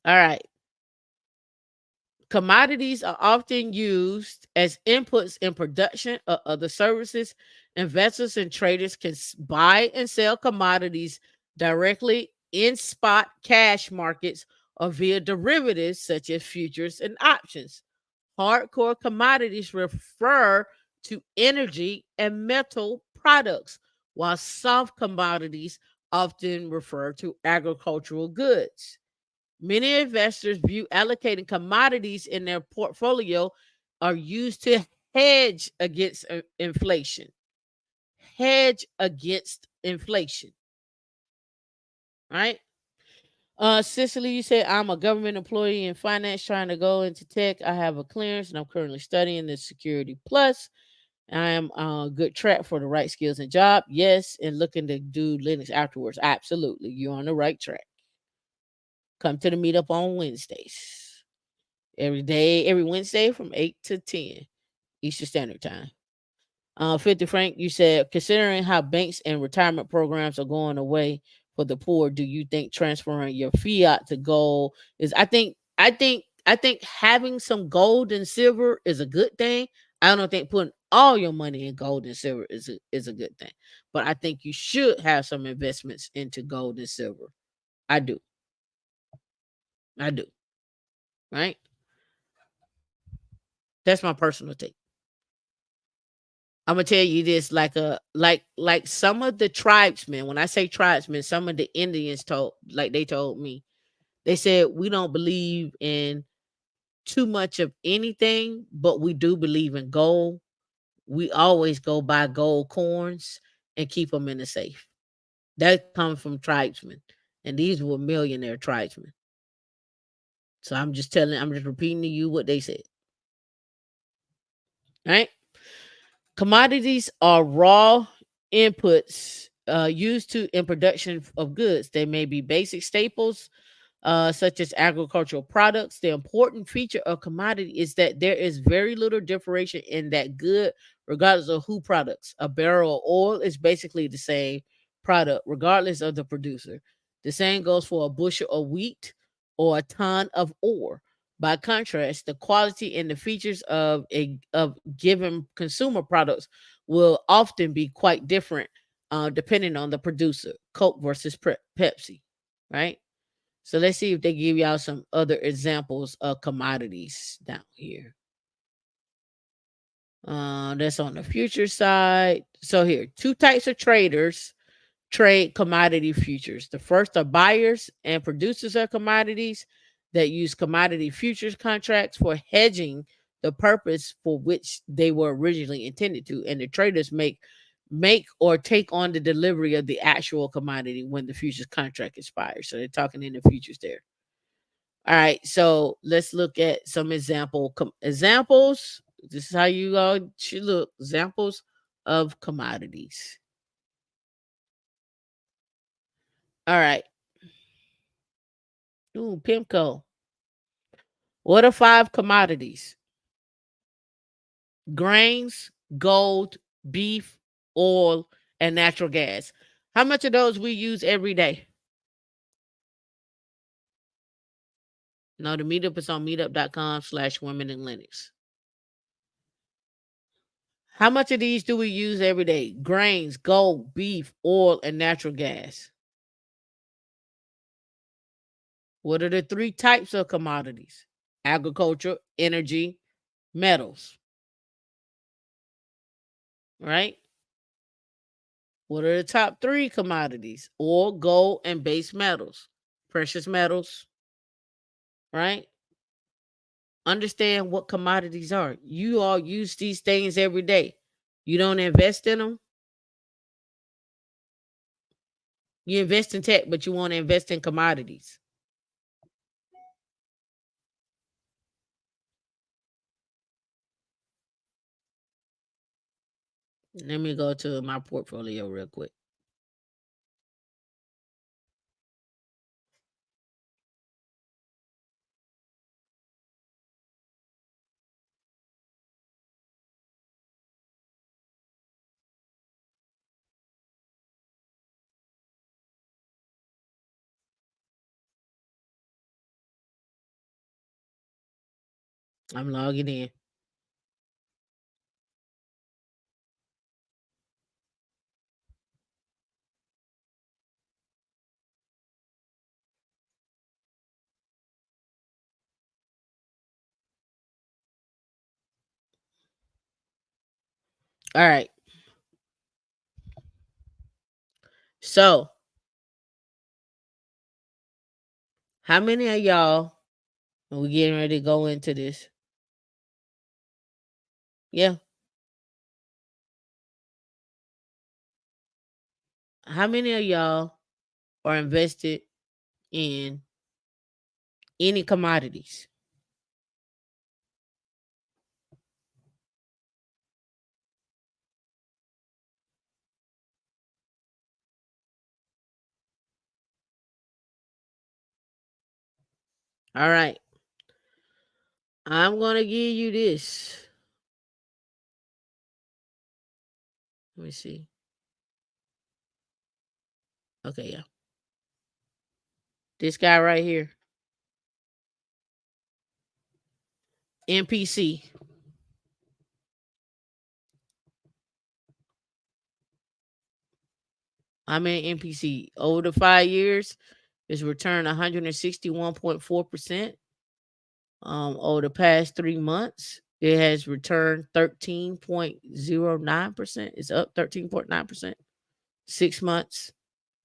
A: All right. Commodities are often used as inputs in production or other services. Investors and traders can buy and sell commodities directly in spot cash markets or via derivatives such as futures and options. Hardcore commodities refer to energy and metal products, while soft commodities often refer to agricultural goods. Many investors view allocating commodities in their portfolio are used to hedge against inflation. Hedge against inflation, right? Cicely, you said I'm a government employee in finance trying to go into tech. I have a clearance and I'm currently studying the Security Plus. I am on a good track for the right skills and job. Yes, and looking to do Linux afterwards. Absolutely. You're on the right track. Come to the meetup on Wednesdays. Every day, every Wednesday from 8 to 10 Eastern Standard Time. 50 Frank, you said, considering how banks and retirement programs are going away for the poor, do you think transferring your fiat to gold is? I think I think having some gold and silver is a good thing. I don't think putting all your money in gold and silver is a good thing. But I think you should have some investments into gold and silver. I do. I do. Right? That's my personal take. I'm gonna tell you this, like some of the tribesmen. When I say tribesmen, some of the Indians they told me, they said we don't believe in too much of anything, but we do believe in gold. We always go buy gold coins and keep them in the safe. That comes from tribesmen, and these were millionaire tribesmen. So I'm just repeating to you what they said. Right? Commodities are raw inputs used to in production of goods. They may be basic staples such as agricultural products. The important feature of commodity is that there is very little differentiation in that good, regardless of who products. A barrel of oil is basically the same product, regardless of the producer. The same goes for a bushel of wheat or a ton of ore. By contrast, the quality and the features of given consumer products will often be quite different, depending on the producer. Coke versus Pepsi, right? So let's see if they give y'all some other examples of commodities down here. That's on the future side. So here, two types of traders trade commodity futures. The first are buyers and producers of commodities that use commodity futures contracts for hedging the purpose for which they were originally intended to. And the traders make or take on the delivery of the actual commodity when the futures contract expires. So they're talking in the futures there. All right, so let's look at some examples. This is how you all should look. Examples of commodities. All right. Ooh, Pimco. What are five commodities? Grains, gold, beef, oil, and natural gas. How much of those we use every day? No, the meetup is on meetup.com/women in Linux. How much of these do we use every day? Grains, gold, beef, oil, and natural gas. What are the three types of commodities? Agriculture, energy, metals, right? What are the top three commodities? Oil, gold, and base metals, precious metals, right? Understand what commodities are. You all use these things every day. You don't invest in them. You invest in tech, but you want to invest in commodities. Let me go to my portfolio real quick. I'm logging in. All right. So, how many of y'all, and we getting ready to go into this? Yeah. How many of y'all are invested in any commodities? All right. I'm going to give you this. Let me see. Okay, yeah. This guy right here. NPC. I'm in NPC. Over the 5 years, it's returned 161.4%. Over the past 3 months, it has returned 13.09%. It's up 13.9%. 6 months,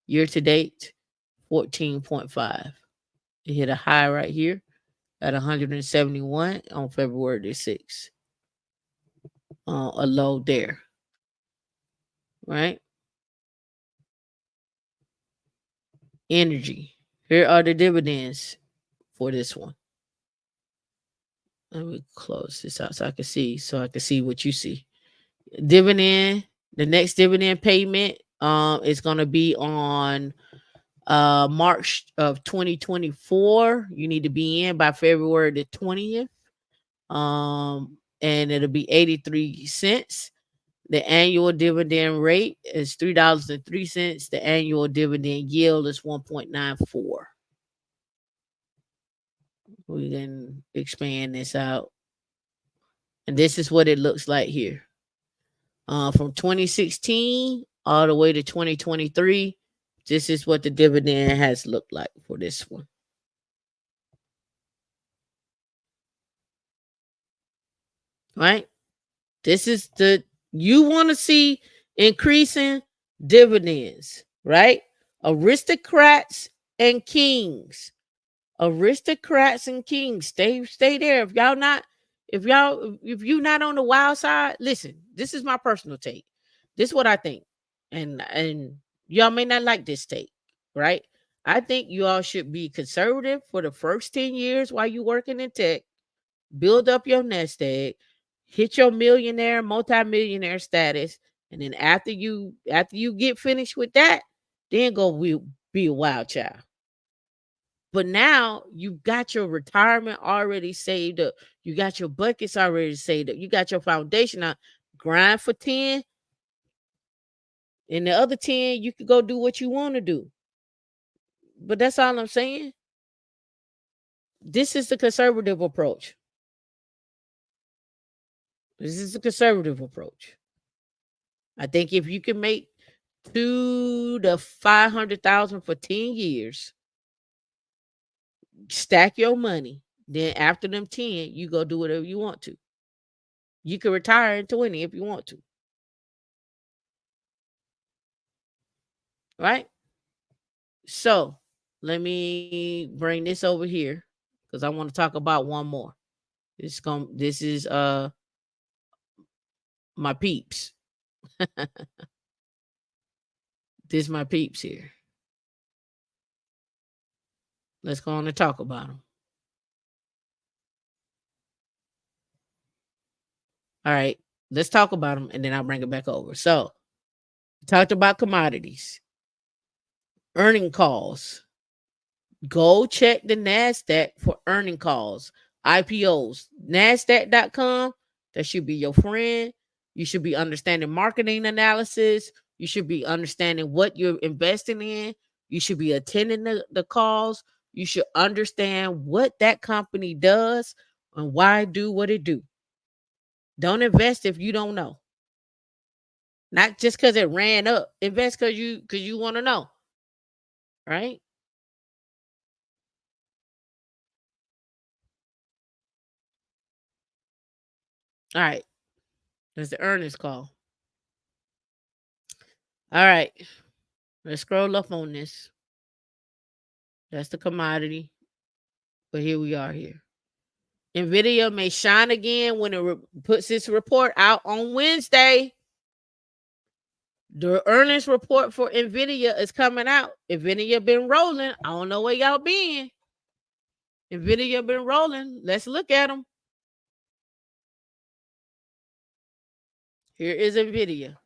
A: year to date, 14.5. It hit a high right here at 171 on February the 6th. A low there, right? Energy. Here are the dividends for this one. Let me close this out so I can see what you see. Dividend, the next dividend payment is going to be on March of 2024. You need to be in by February the 20th. And it'll be 83 cents. The annual dividend rate is $3.03. The annual dividend yield is 1.94. We can expand this out. And this is what it looks like here. From 2016 all the way to 2023, this is what the dividend has looked like for this one. Right? This is you want to see increasing dividends, right? Aristocrats and kings. Aristocrats and kings. Stay there. If you not on the wild side, listen, this is my personal take. This is what I think. And y'all may not like this take, right? I think you all should be conservative for the first 10 years while you working in tech, build up your nest egg, hit your millionaire, multimillionaire status, and then after you get finished with that, then go be a wild child. But now you got your retirement already saved up. You got your buckets already saved up. You got your foundation out. Grind for 10. And the other 10, you could go do what you want to do. But that's all I'm saying. This is the conservative approach. This is the conservative approach. I think if you can make 2 to 500,000 for 10 years, stack your money. Then after them 10, you go do whatever you want to. You can retire in 20 if you want to. Right? So let me bring this over here because I want to talk about one more. This is my peeps. This my peeps here. Let's go on and talk about them. All right, let's talk about them and then I'll bring it back over. So, talked about commodities, earning calls. Go check the NASDAQ for earning calls, IPOs. NASDAQ.com, that should be your friend. You should be understanding marketing analysis. You should be understanding what you're investing in. You should be attending the calls. You should understand what that company does and why do what it do. Don't invest if you don't know. Not just because it ran up. Invest because you want to know. Right? All right. That's the earnings call. All right. Let's scroll up on this. That's the commodity. But here we are here. Nvidia may shine again when it puts its report out on Wednesday. The earnings report for Nvidia is coming out. Nvidia been rolling. I don't know where y'all been. Nvidia been rolling. Let's look at them. Here is Nvidia.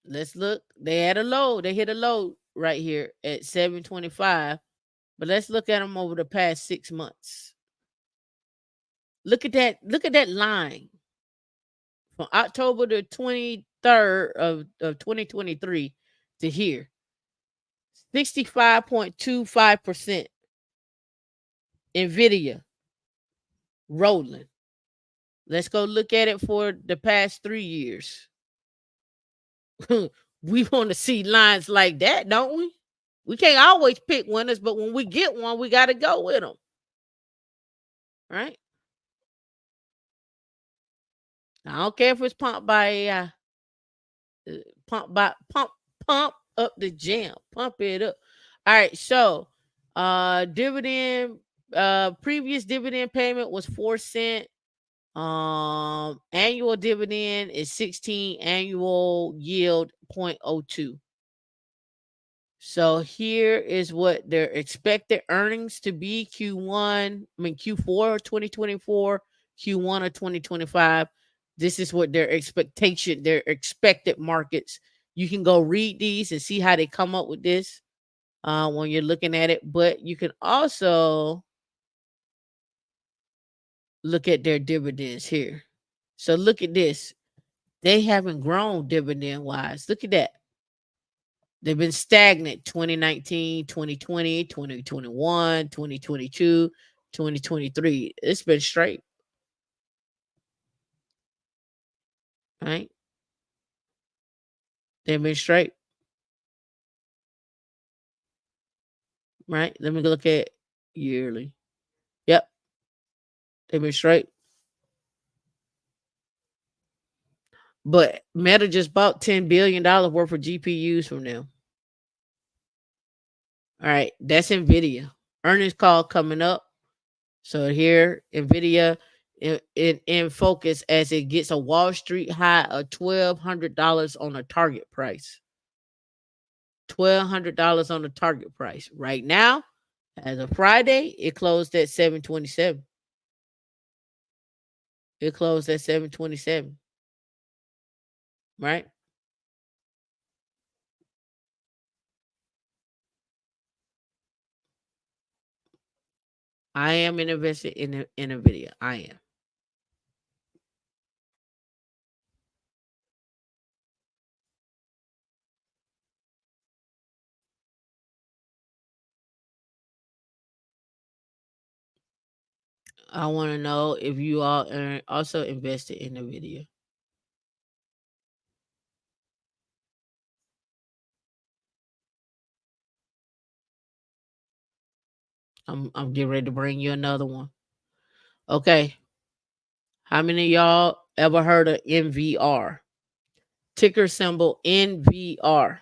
A: Let's look. They had a low. They hit a low right here at 725. But let's look at them over the past 6 months. Look at that. Look at that line from October the 23rd of 2023 to here. 65.25%. Nvidia. rolling. Let's go look at it for the past 3 years. We want to see lines like that, don't we? We can't always pick winners, but when we get one, we got to go with them, right? I don't care if it's pumped by AI. Pump up the jam, pump it up. All right, so dividend, previous dividend payment was 4 cent. Annual dividend is 16, annual yield 0.02. So here is what their expected earnings to be Q4 of 2024, Q1 of 2025. This is what their expectation, their expected markets. You can go read these and see how they come up with this when you're looking at it. But you can also look at their dividends here. So look at this. They haven't grown dividend wise. Look at that. They've been stagnant 2019, 2020, 2021, 2022, 2023. It's been straight, right? They've been straight, right? Let me look at yearly. Yep, they've been straight. But Meta just bought $10 billion worth of GPUs from them. All right, that's Nvidia. Earnings call coming up. So here, Nvidia in focus as it gets a Wall Street high of $1,200 on a target price. $1,200 on the target price. Right now, as of Friday, it closed at 727. It closed at 727. Right? I am invested in Nvidia. I am. I want to know if you all are also invested in Nvidia. I'm getting ready to bring you another one. Okay. How many of y'all ever heard of NVR? Ticker symbol NVR.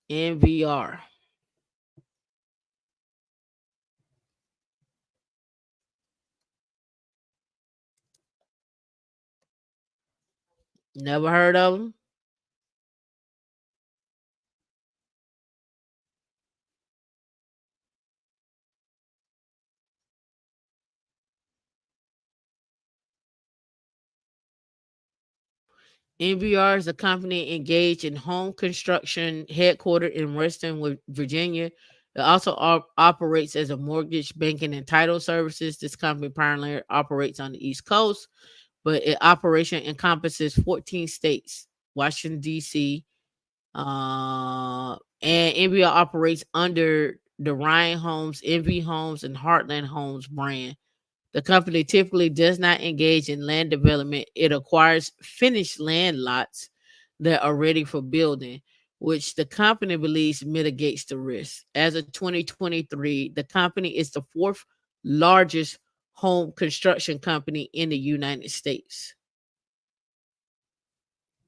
A: NVR. Never heard of them? NVR is a company engaged in home construction, headquartered in Virginia. It also operates as a mortgage, banking, and title services. This company primarily operates on the East Coast, but its operation encompasses 14 states, Washington, D.C., and NVR operates under the Ryan Homes, NV Homes, and Heartland Homes brand. The company typically does not engage in land development. It acquires finished land lots that are ready for building, which the company believes mitigates the risk. As of 2023, the company is the fourth largest home construction company in the United States.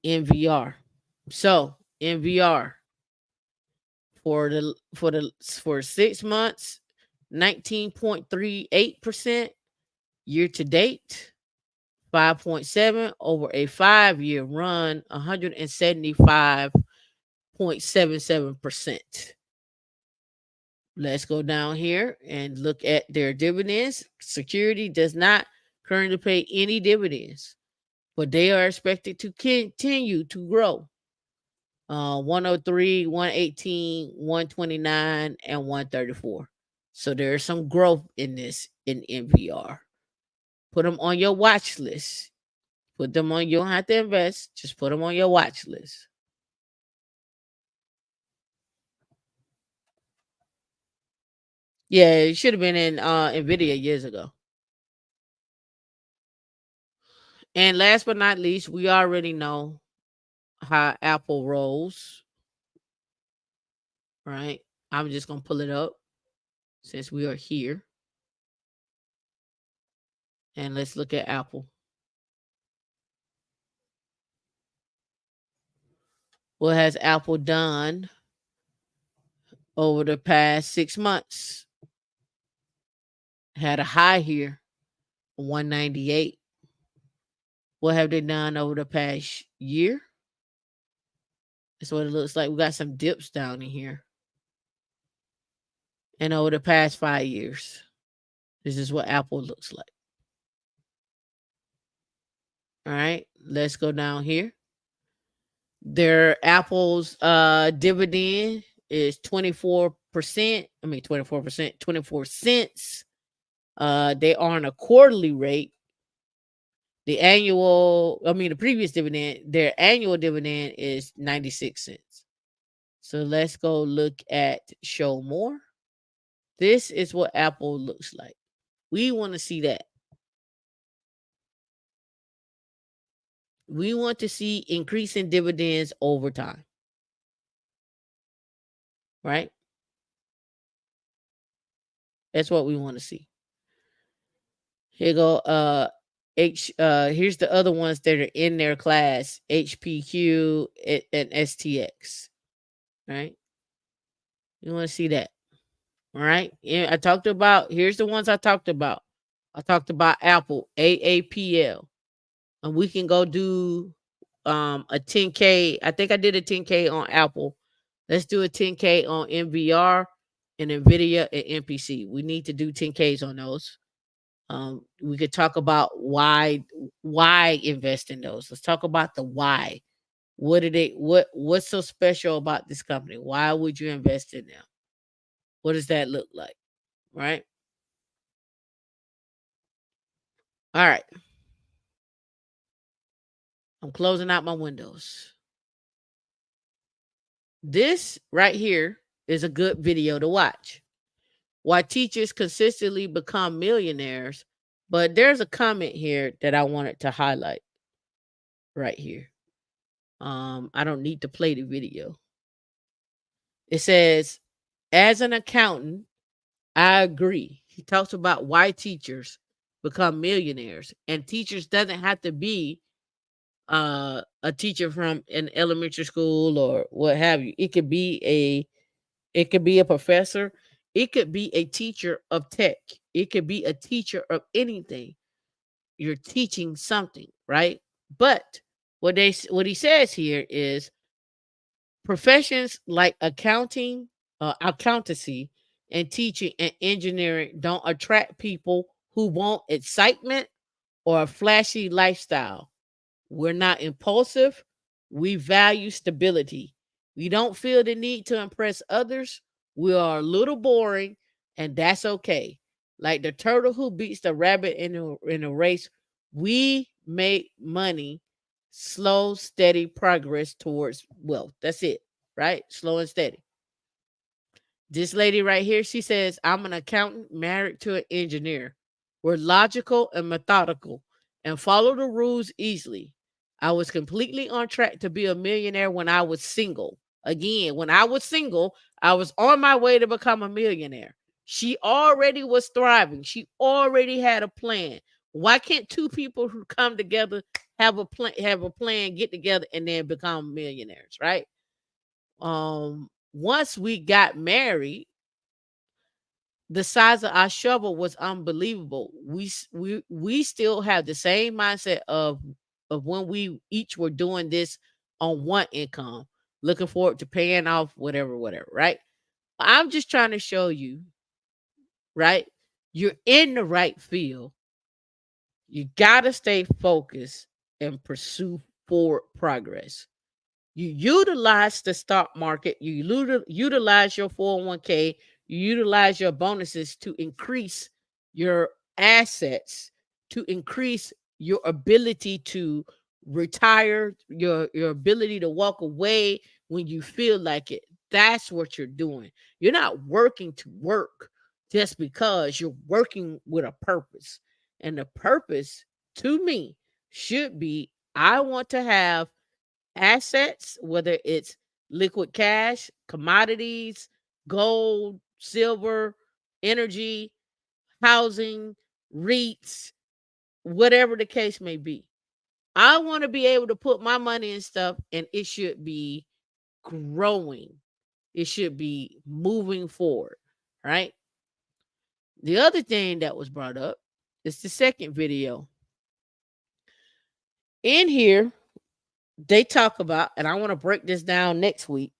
A: NVR. So, NVR for 6 months, 19.38% year to date. 5.7 over a 5-year run, 175.77%. Let's go down here and look at their dividends. Security does not currently pay any dividends, but they are expected to continue to grow. 103, 118, 129, and 134. So there's some growth in this in NVR. Put them on your watch list. Put them on. You don't have to invest. Just put them on your watch list. Yeah, it should have been in Nvidia years ago. And last but not least, we already know how Apple rolls, right? I'm just gonna pull it up since we are here, and let's look at Apple. What has Apple done over the past 6 months? Had a high here, 198. What have they done over the past year? That's what it looks like. We got some dips down in here. And over the past 5 years, this is what Apple looks like. All right, let's go down here. Their Apple's dividend is 24%. I mean 24%, 24 cents. They are on a quarterly rate. The previous dividend, their annual dividend is 96 cents. So let's go look at show more. This is what Apple looks like. We want to see that. We want to see increasing dividends over time. Right? That's what we want to see. Here you go. Here's the other ones that are in their class: HPQ and STX. Right? You want to see that. All right. Yeah, I talked about, here's the ones I talked about. I talked about Apple, AAPL. And we can go do a 10K. I think I did a 10K on Apple. Let's do a 10K on NVR and Nvidia and MPC. We need to do 10Ks on those. We could talk about why invest in those. Let's talk about the why. What's so special about this company? Why would you invest in them? What does that look like? Right? All right. I'm closing out my windows. This right here is a good video to watch. Why teachers consistently become millionaires. But there's a comment here that I wanted to highlight right here. I don't need to play the video. It says, as an accountant, I agree. He talks about why teachers become millionaires. And teachers doesn't have to be a teacher from an elementary school or what have you. It could be a professor. It could be a teacher of tech. It could be a teacher of anything. You're teaching something, right? But what he says here is professions like accounting, accountancy, and teaching and engineering don't attract people who want excitement or a flashy lifestyle. We're not impulsive. We value stability. We don't feel the need to impress others. We are a little boring, and that's okay. Like the turtle who beats the rabbit in a race, we make money, slow, steady progress towards wealth. That's it, right? Slow and steady. This lady right here, she says, I'm an accountant married to an engineer. We're logical and methodical and follow the rules easily. I was completely on track to be a millionaire when I was single. Again, when I was single, I was on my way to become a millionaire. She already was thriving. She already had a plan. Why can't two people who come together have a plan, get together, and then become millionaires, right? Once we got married, the size of our shovel was unbelievable. We still have the same mindset of when we each were doing this on one income, looking forward to paying off whatever, right? I'm just trying to show you, right? You're in the right field. You gotta stay focused and pursue forward progress. You utilize the stock market, you utilize your 401k, you utilize your bonuses to increase your assets, to increase your ability to retire, your ability to walk away when you feel like it. That's what you're doing. You're not working to work just because you're working with a purpose. And the purpose to me should be I want to have assets, whether it's liquid cash, commodities, gold, silver, energy, housing, REITs, whatever the case may be. I want to be able to put my money in stuff and it should be growing. It should be moving forward, right? The other thing that was brought up is the second video. In here, they talk about, and I want to break this down next week.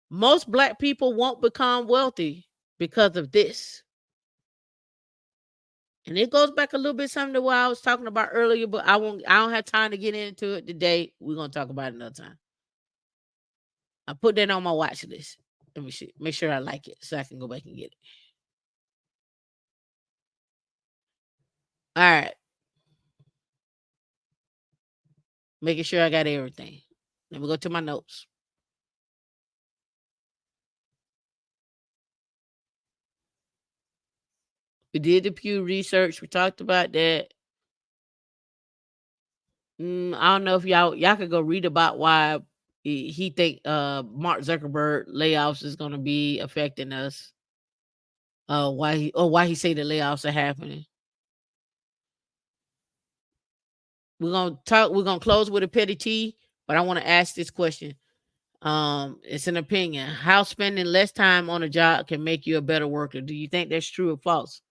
A: Most black people won't become wealthy because of this. And it goes back a little bit something to what I was talking about earlier, but I don't have time to get into it today. We're gonna talk about it another time. I put that on my watch list. Let me see. Make sure I like it so I can go back and get it. All right. Making sure I got everything. Let me go to my notes. We did the Pew research. We talked about that. I don't know if y'all could go read about why he think Mark Zuckerberg layoffs is going to be affecting us. Why he say the layoffs are happening. We're gonna close with a petty T, but I want to ask this question. It's an opinion. How spending less time on a job can make you a better worker? Do you think that's true or false?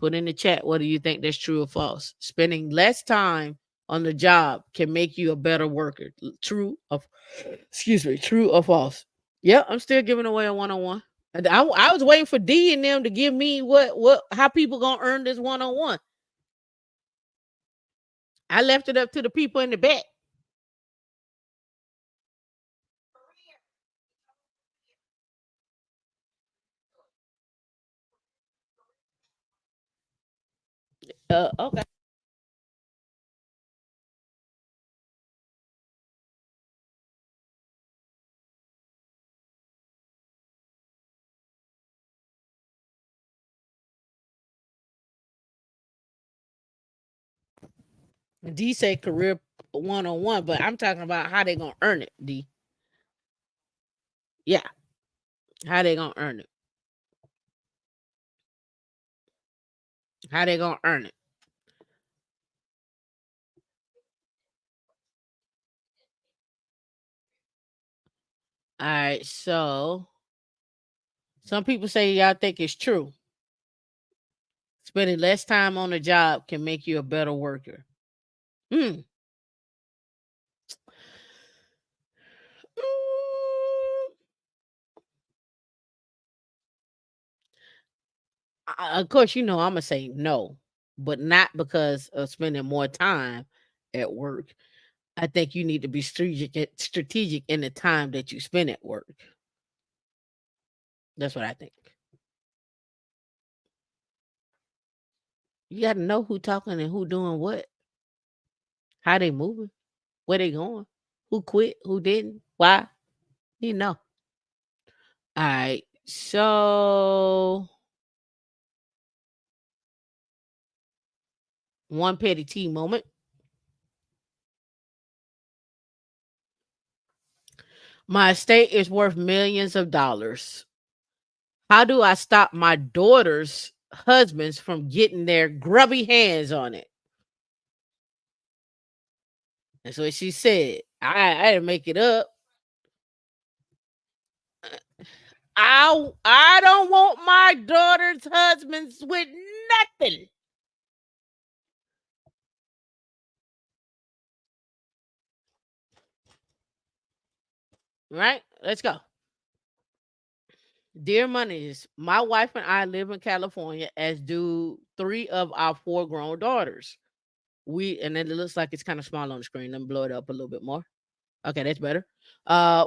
A: Put in the chat whether you think that's true or false. Spending less time on the job can make you a better worker. True or true or false? Yeah, I'm still giving away a one-on-one. I was waiting for D and them to give me how people gonna earn this one-on-one. I left it up to the people in the back. Okay. D say career one-on-one, but I'm talking about how they gonna earn it. D, yeah, how they gonna earn it? How they gonna earn it? All right, so some people say y'all think it's true. Spending less time on a job can make you a better worker. Hmm. Of course, I'm gonna say no, but not because of spending more time at work. I think you need to be strategic in the time that you spend at work. That's what I think. You got to know who talking and who doing what, how they moving, where they going, who quit, who didn't, why. You know. All right. So one petty T moment. My estate is worth millions of dollars. How do I stop my daughter's husbands from getting their grubby hands on it? That's what she said. I didn't make it up. I don't want my daughter's husbands with nothing. Right? Let's go. Dear Monies, my wife and I live in California, as do three of our four grown daughters. And then it looks like it's kind of small on the screen. Let me blow it up a little bit more. Okay, that's better.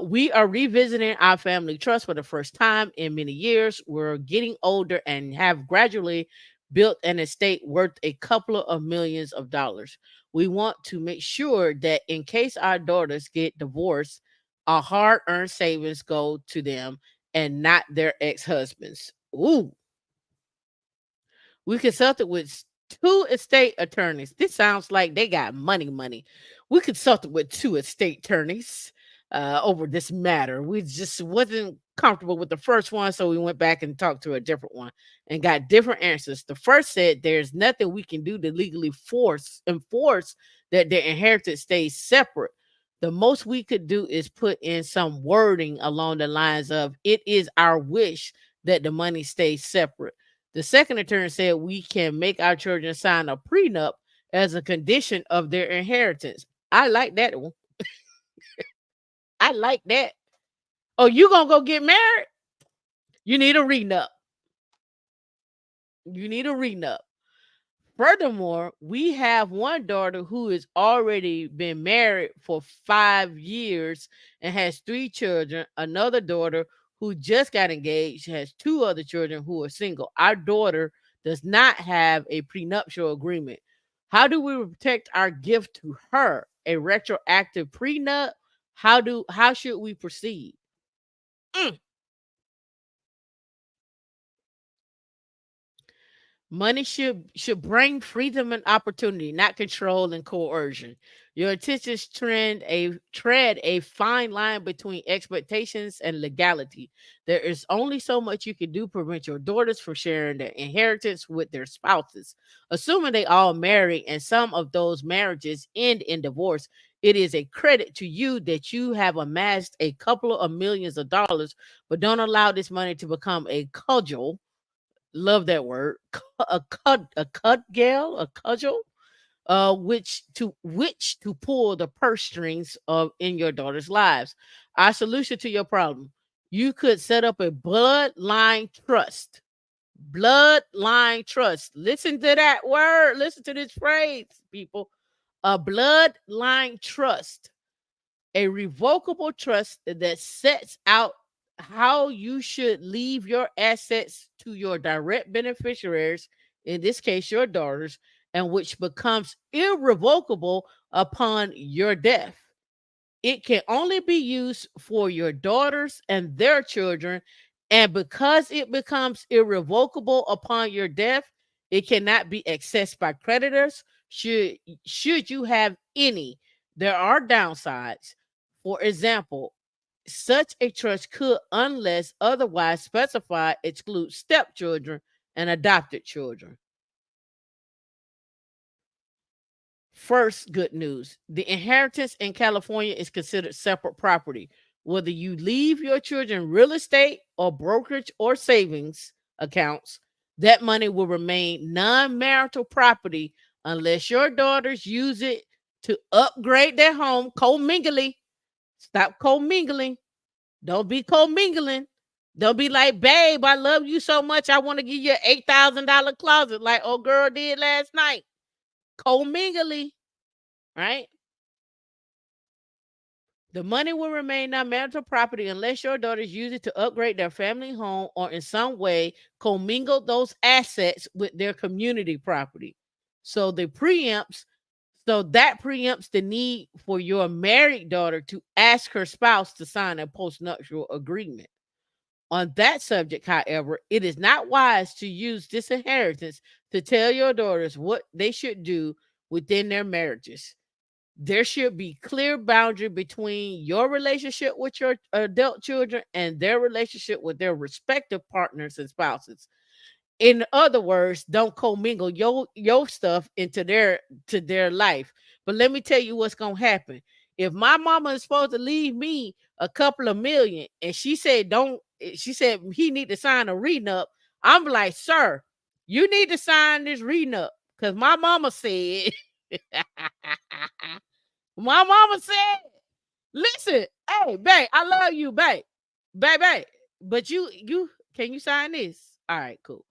A: We are revisiting our family trust for the first time in many years. We're getting older and have gradually built an estate worth a couple of millions of dollars. We want to make sure that in case our daughters get divorced, our hard-earned savings go to them and not their ex-husbands. Ooh. We consulted with two estate attorneys. This sounds like they got money, money. We consulted with two estate attorneys over this matter. We just wasn't comfortable with the first one, so we went back and talked to a different one and got different answers. The first said there's nothing we can do to legally enforce that their inheritance stays separate. The most we could do is put in some wording along the lines of it is our wish that the money stays separate. The second attorney said we can make our children sign a prenup as a condition of their inheritance. I like that one. I like that. Oh, you gonna go get married? You need a renup. You need a renup. Furthermore, we have one daughter who has already been married for 5 years and has three children. Another daughter who just got engaged has two other children who are single. Our daughter does not have a prenuptial agreement. How do we protect our gift to her? A retroactive prenup? How should we proceed? Mm. Money should bring freedom and opportunity, not control and coercion. Your intentions tread a fine line between expectations and legality. There is only so much you can do to prevent your daughters from sharing their inheritance with their spouses. Assuming they all marry and some of those marriages end in divorce, it is a credit to you that you have amassed a couple of millions of dollars, but don't allow this money to become a cudgel. Love that word. A cudgel, which to pull the purse strings of in your daughter's lives. Our solution to your problem: you could set up a bloodline trust. Bloodline trust. Listen to that word. Listen to this phrase, people. A bloodline trust, a revocable trust that sets out how you should leave your assets to your direct beneficiaries, in this case, your daughters, and which becomes irrevocable upon your death. It can only be used for your daughters and their children. And because it becomes irrevocable upon your death, it cannot be accessed by creditors. Should you have any, there are downsides. For example, such a trust could, unless otherwise specified, exclude stepchildren and adopted children. First, good news. The inheritance in California is considered separate property. Whether you leave your children real estate or brokerage or savings accounts, that money will remain non marital property unless your daughters use it to upgrade their home. Co-mingling. Stop co-mingling. Don't be co-mingling. Don't be like, babe, I love you so much. I want to give you an $8,000 closet like old girl did last night. Co-mingling. Right? The money will remain non-marital property unless your daughters use it to upgrade their family home or in some way commingle those assets with their community property. So the preempts, so that preempts the need for your married daughter to ask her spouse to sign a postnuptial agreement. On that subject, however, it is not wise to use this inheritance to tell your daughters what they should do within their marriages. There should be clear boundary between your relationship with your adult children and their relationship with their respective partners and spouses. In other words, don't commingle your stuff into their life. But let me tell you what's gonna happen. If my mama is supposed to leave me a couple of million and she said don't she said he need to sign a renup, I'm like, sir, you need to sign this renup because my mama said my mama said, listen, hey, babe, I love you, babe. Babe. But you can you sign this? All right, cool.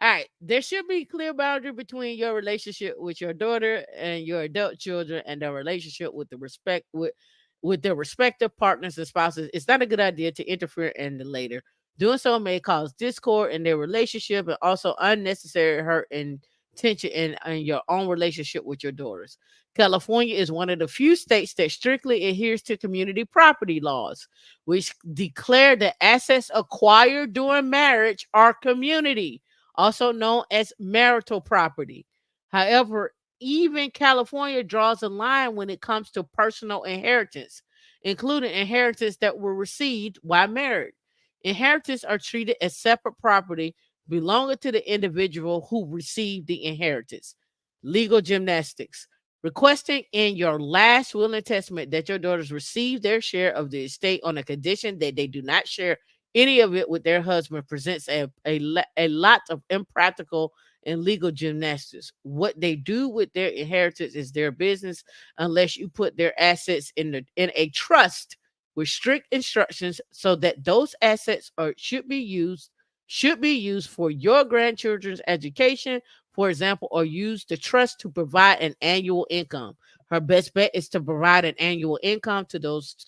A: All right, there should be clear boundary between your relationship with your daughter and your adult children and their relationship with their respective partners and spouses. It's not a good idea to interfere in the later. Doing so may cause discord in their relationship and also unnecessary hurt and tension in your own relationship with your daughters. California is one of the few states that strictly adheres to community property laws, which declare that assets acquired during marriage are community. also known as marital property. However, even California draws a line when it comes to personal inheritance, including inheritance that were received while married. Inheritance are treated as separate property belonging to the individual who received the inheritance. Legal gymnastics. Requesting in your last will and testament that your daughters receive their share of the estate on a condition that they do not share any of it with their husband presents a lot of impractical and legal gymnastics. What they do with their inheritance is their business unless you put their assets in a trust with strict instructions so that those assets should be used for your grandchildren's education, for example, or use the trust to provide an annual income. Her best bet is to provide an annual income to those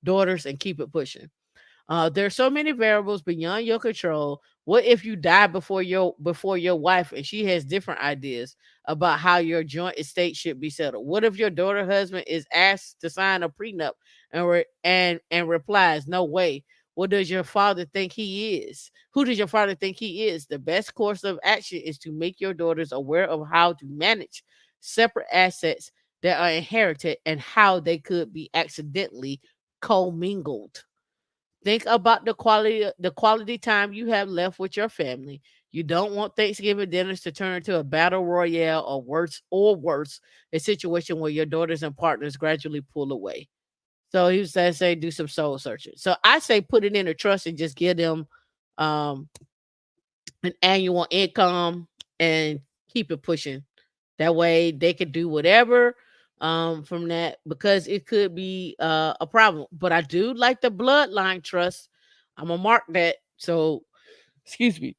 A: daughters and keep it pushing. There's so many variables beyond your control. What if you die before your wife and she has different ideas about how your joint estate should be settled? What if your daughter husband is asked to sign a prenup and replies, "No way." What does your father think he is? Who does your father think he is? The best course of action is to make your daughters aware of how to manage separate assets that are inherited and how they could be accidentally commingled. Think about the quality time you have left with your family. You don't want Thanksgiving dinners to turn into a battle royale or worse, a situation where your daughters and partners gradually pull away. So he was say do some soul searching. So I say put it in a trust and just give them um an annual income and keep it pushing. That way they could do whatever from that because it could be a problem. But I do like the bloodline trust. I'm gonna mark that. So excuse me,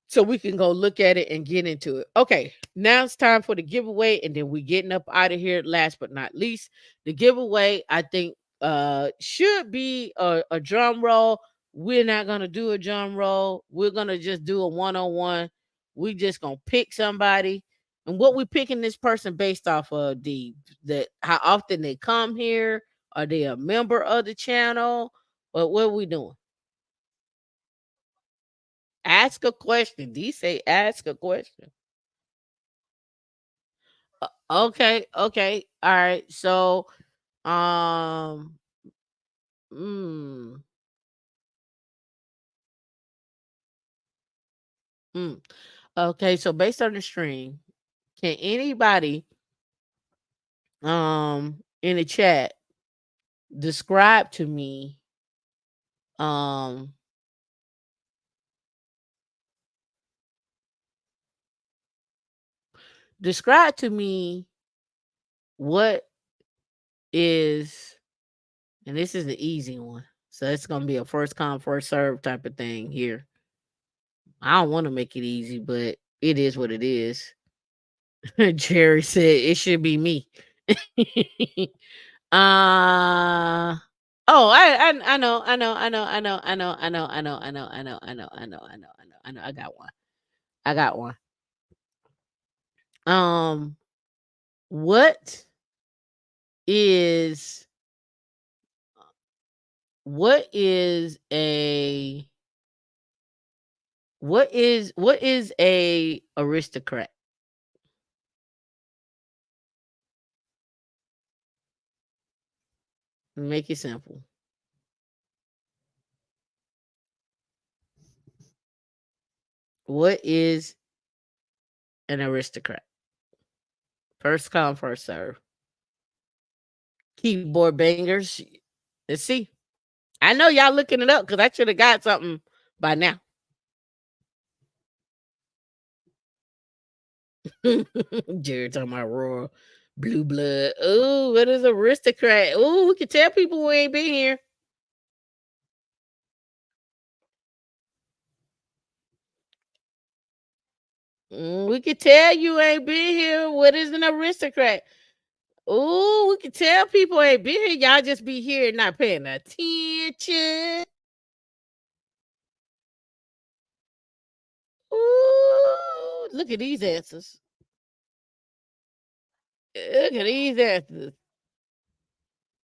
A: so we can go look at it and get into it. Okay, now it's time for the giveaway, and then we getting up out of here. Last but not least, the giveaway I think should be a drum roll. We're not gonna do a drum roll. We're gonna just do a one-on-one. We just gonna pick somebody, and what we picking this person based off of the how often they come here. Are they a member of the channel? Or what are we doing? Ask a question. D say ask a question. Okay, okay. All right. So, um, mm, mm. Okay, so based on the stream, can anybody in the chat describe to me um describe to me what is, and this is the easy one. So it's going to be a first come first serve type of thing here. I don't want to make it easy, but it is what it is. Jerry said it should be me. uh I know. I got one. I got one. Um, what is what is a what is a aristocrat? Make it simple. What is an aristocrat? First come, first serve. Keyboard bangers. Let's see. I know y'all looking it up because I should have got something by now. Jared talking about royal blue blood. Ooh, what is aristocrat? Ooh, we can tell people who ain't been here. We can tell you ain't been here. What is an aristocrat? Ooh, we can tell people ain't been here. Y'all just be here and not paying attention. Ooh, look at these answers. Look at these answers.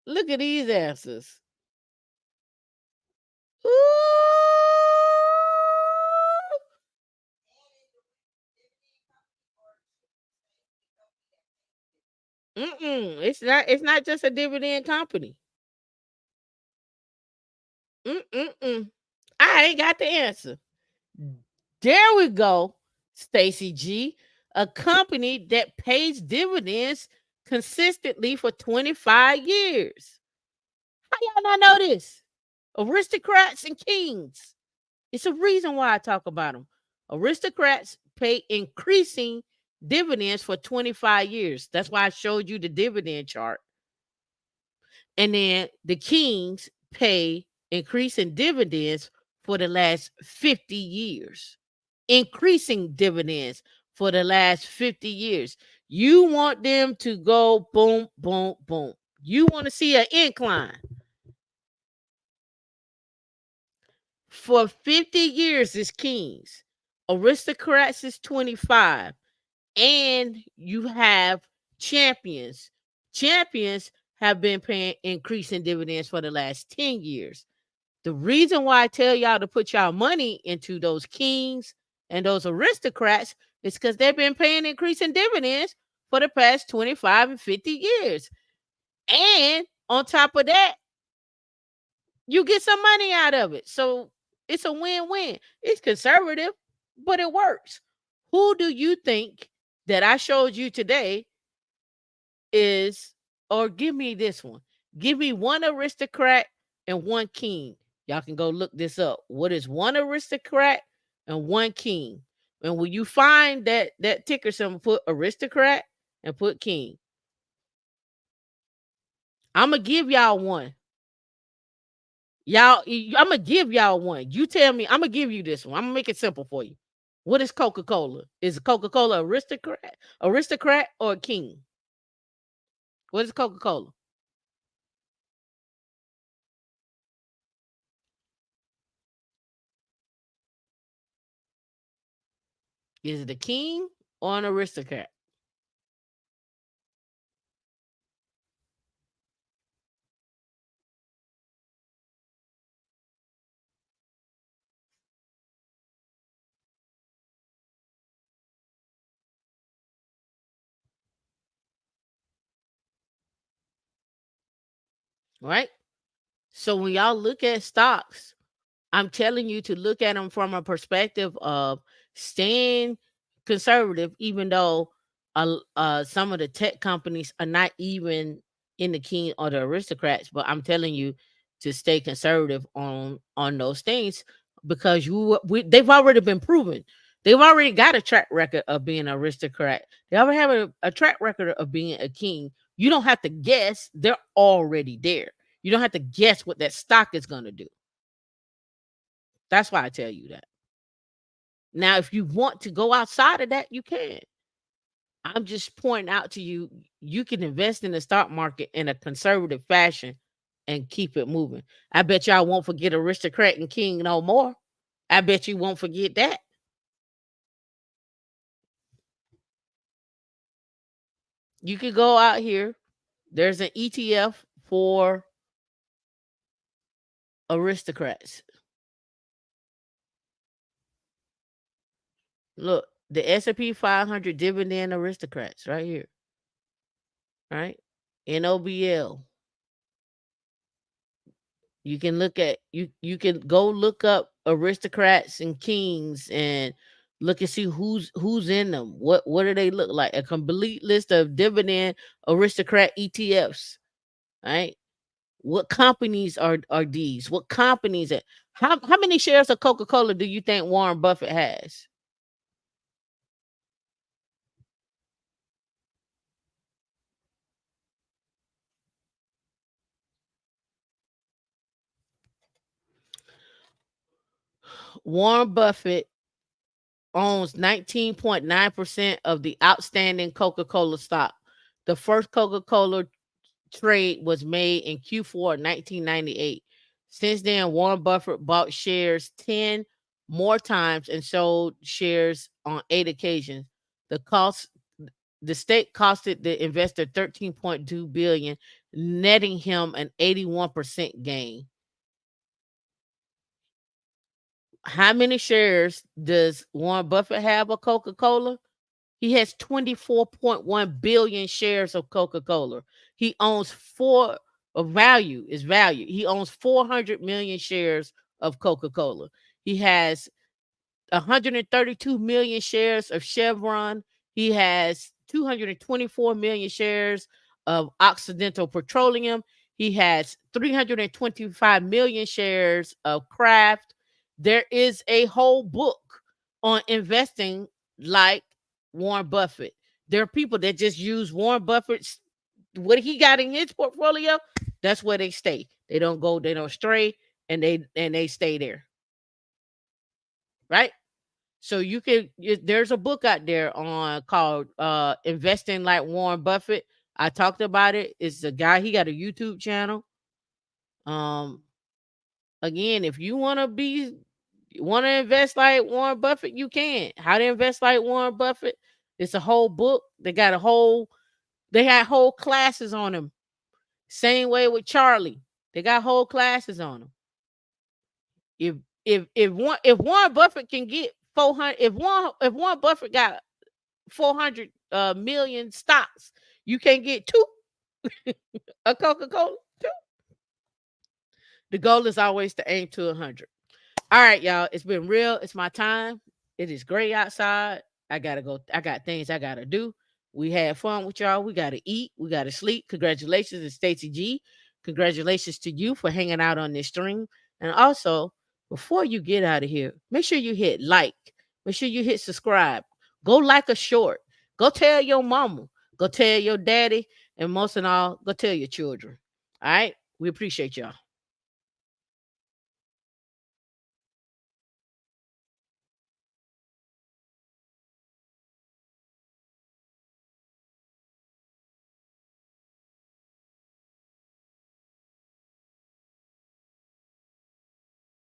A: Look at these answers. Ooh. Mm-mm. It's not just a dividend company. Mm-mm-mm. I ain't got the answer. There we go, Stacy G. A company that pays dividends consistently for 25 years. How y'all not know this? Aristocrats and kings. It's a reason why I talk about them. Aristocrats pay increasing dividends for 25 years. That's why I showed you the dividend chart. And then the kings pay increasing dividends for the last 50 years. Increasing dividends for the last 50 years. You want them to go boom, boom, boom. You want to see an incline. For 50 years is kings. Aristocrats is 25. And you have champions. Champions have been paying increasing dividends for the last 10 years. The reason why I tell y'all to put y'all money into those kings and those aristocrats is because they've been paying increasing dividends for the past 25 and 50 years. And on top of that, you get some money out of it. So it's a win-win. It's conservative, but it works. Who do you think that I showed you today is, or give me this one. Give me one aristocrat and one king. Y'all can go look this up. What is one aristocrat and one king? And when you find that ticker symbol, put aristocrat and put king. I'm gonna give y'all one. I'm gonna give y'all one. You tell me. I'm gonna give you this one. I'm gonna make it simple for you. What is Coca-Cola? Is Coca-Cola aristocrat or a king? What is Coca-Cola? Is it a king or an aristocrat? Right? So when y'all look at stocks, I'm telling you to look at them from a perspective of staying conservative, even though some of the tech companies are not even in the king or the aristocrats. But I'm telling you to stay conservative on those things because they've already been proven. They've already got a track record of being an aristocrat. They already have a track record of being a king. You don't have to guess; they're already there. You don't have to guess what that stock is going to do. That's why I tell you that. Now, if you want to go outside of that, you can. I'm just pointing out to you, you can invest in the stock market in a conservative fashion and keep it moving. I bet y'all won't forget aristocrat and king no more. I bet you won't forget that. You could go out here. There's an ETF for aristocrats. Look, the S&P 500 dividend aristocrats right here, right? NOBL. You can look at you can go look up aristocrats and kings and look and see who's in them. What do they look like? A complete list of dividend aristocrat ETFs, right? What companies are these? What companies how many shares of Coca-Cola do you think Warren Buffett has? Warren Buffett owns 19.9% of the outstanding Coca-Cola stock. The first Coca-Cola trade was made in Q4 1998. Since then, Warren Buffett bought shares 10 more times and sold shares on 8 occasions. The cost the stake costed the investor 13.2 billion, netting him an 81% gain. How many shares does Warren Buffett have of Coca-Cola? He has 24.1 billion shares of Coca-Cola. He owns four of value is value. He owns 400 million shares of Coca-Cola. He has 132 million shares of Chevron. He has 224 million shares of Occidental Petroleum. He has 325 million shares of Kraft. There is a whole book on investing like Warren Buffett. There are people that just use Warren Buffett's what he got in his portfolio. That's where they stay. They don't go, they don't stray, and they stay there. Right? So there's a book out there on called Investing Like Warren Buffett. I talked about it. It's a guy, he got a YouTube channel. Um Again, if you want to invest like Warren Buffett, you can. How to invest like Warren Buffett? It's a whole book. They had whole classes on them. Same way with Charlie. They got whole classes on them. If if Warren Buffett can get 400, if Warren Buffett got 400 million stocks, you can't get two a Coca-Cola. Two. The goal is always to aim to 100. All right, y'all. It's been real. It's my time. It is great outside. I gotta go. I got things I gotta do. We had fun with y'all. We gotta eat. We gotta sleep. Congratulations to Stacey G. Congratulations to you for hanging out on this stream. And also, before you get out of here, make sure you hit like. Make sure you hit subscribe. Go like a short. Go tell your mama. Go tell your daddy. And most of all, go tell your children. All right. We appreciate y'all.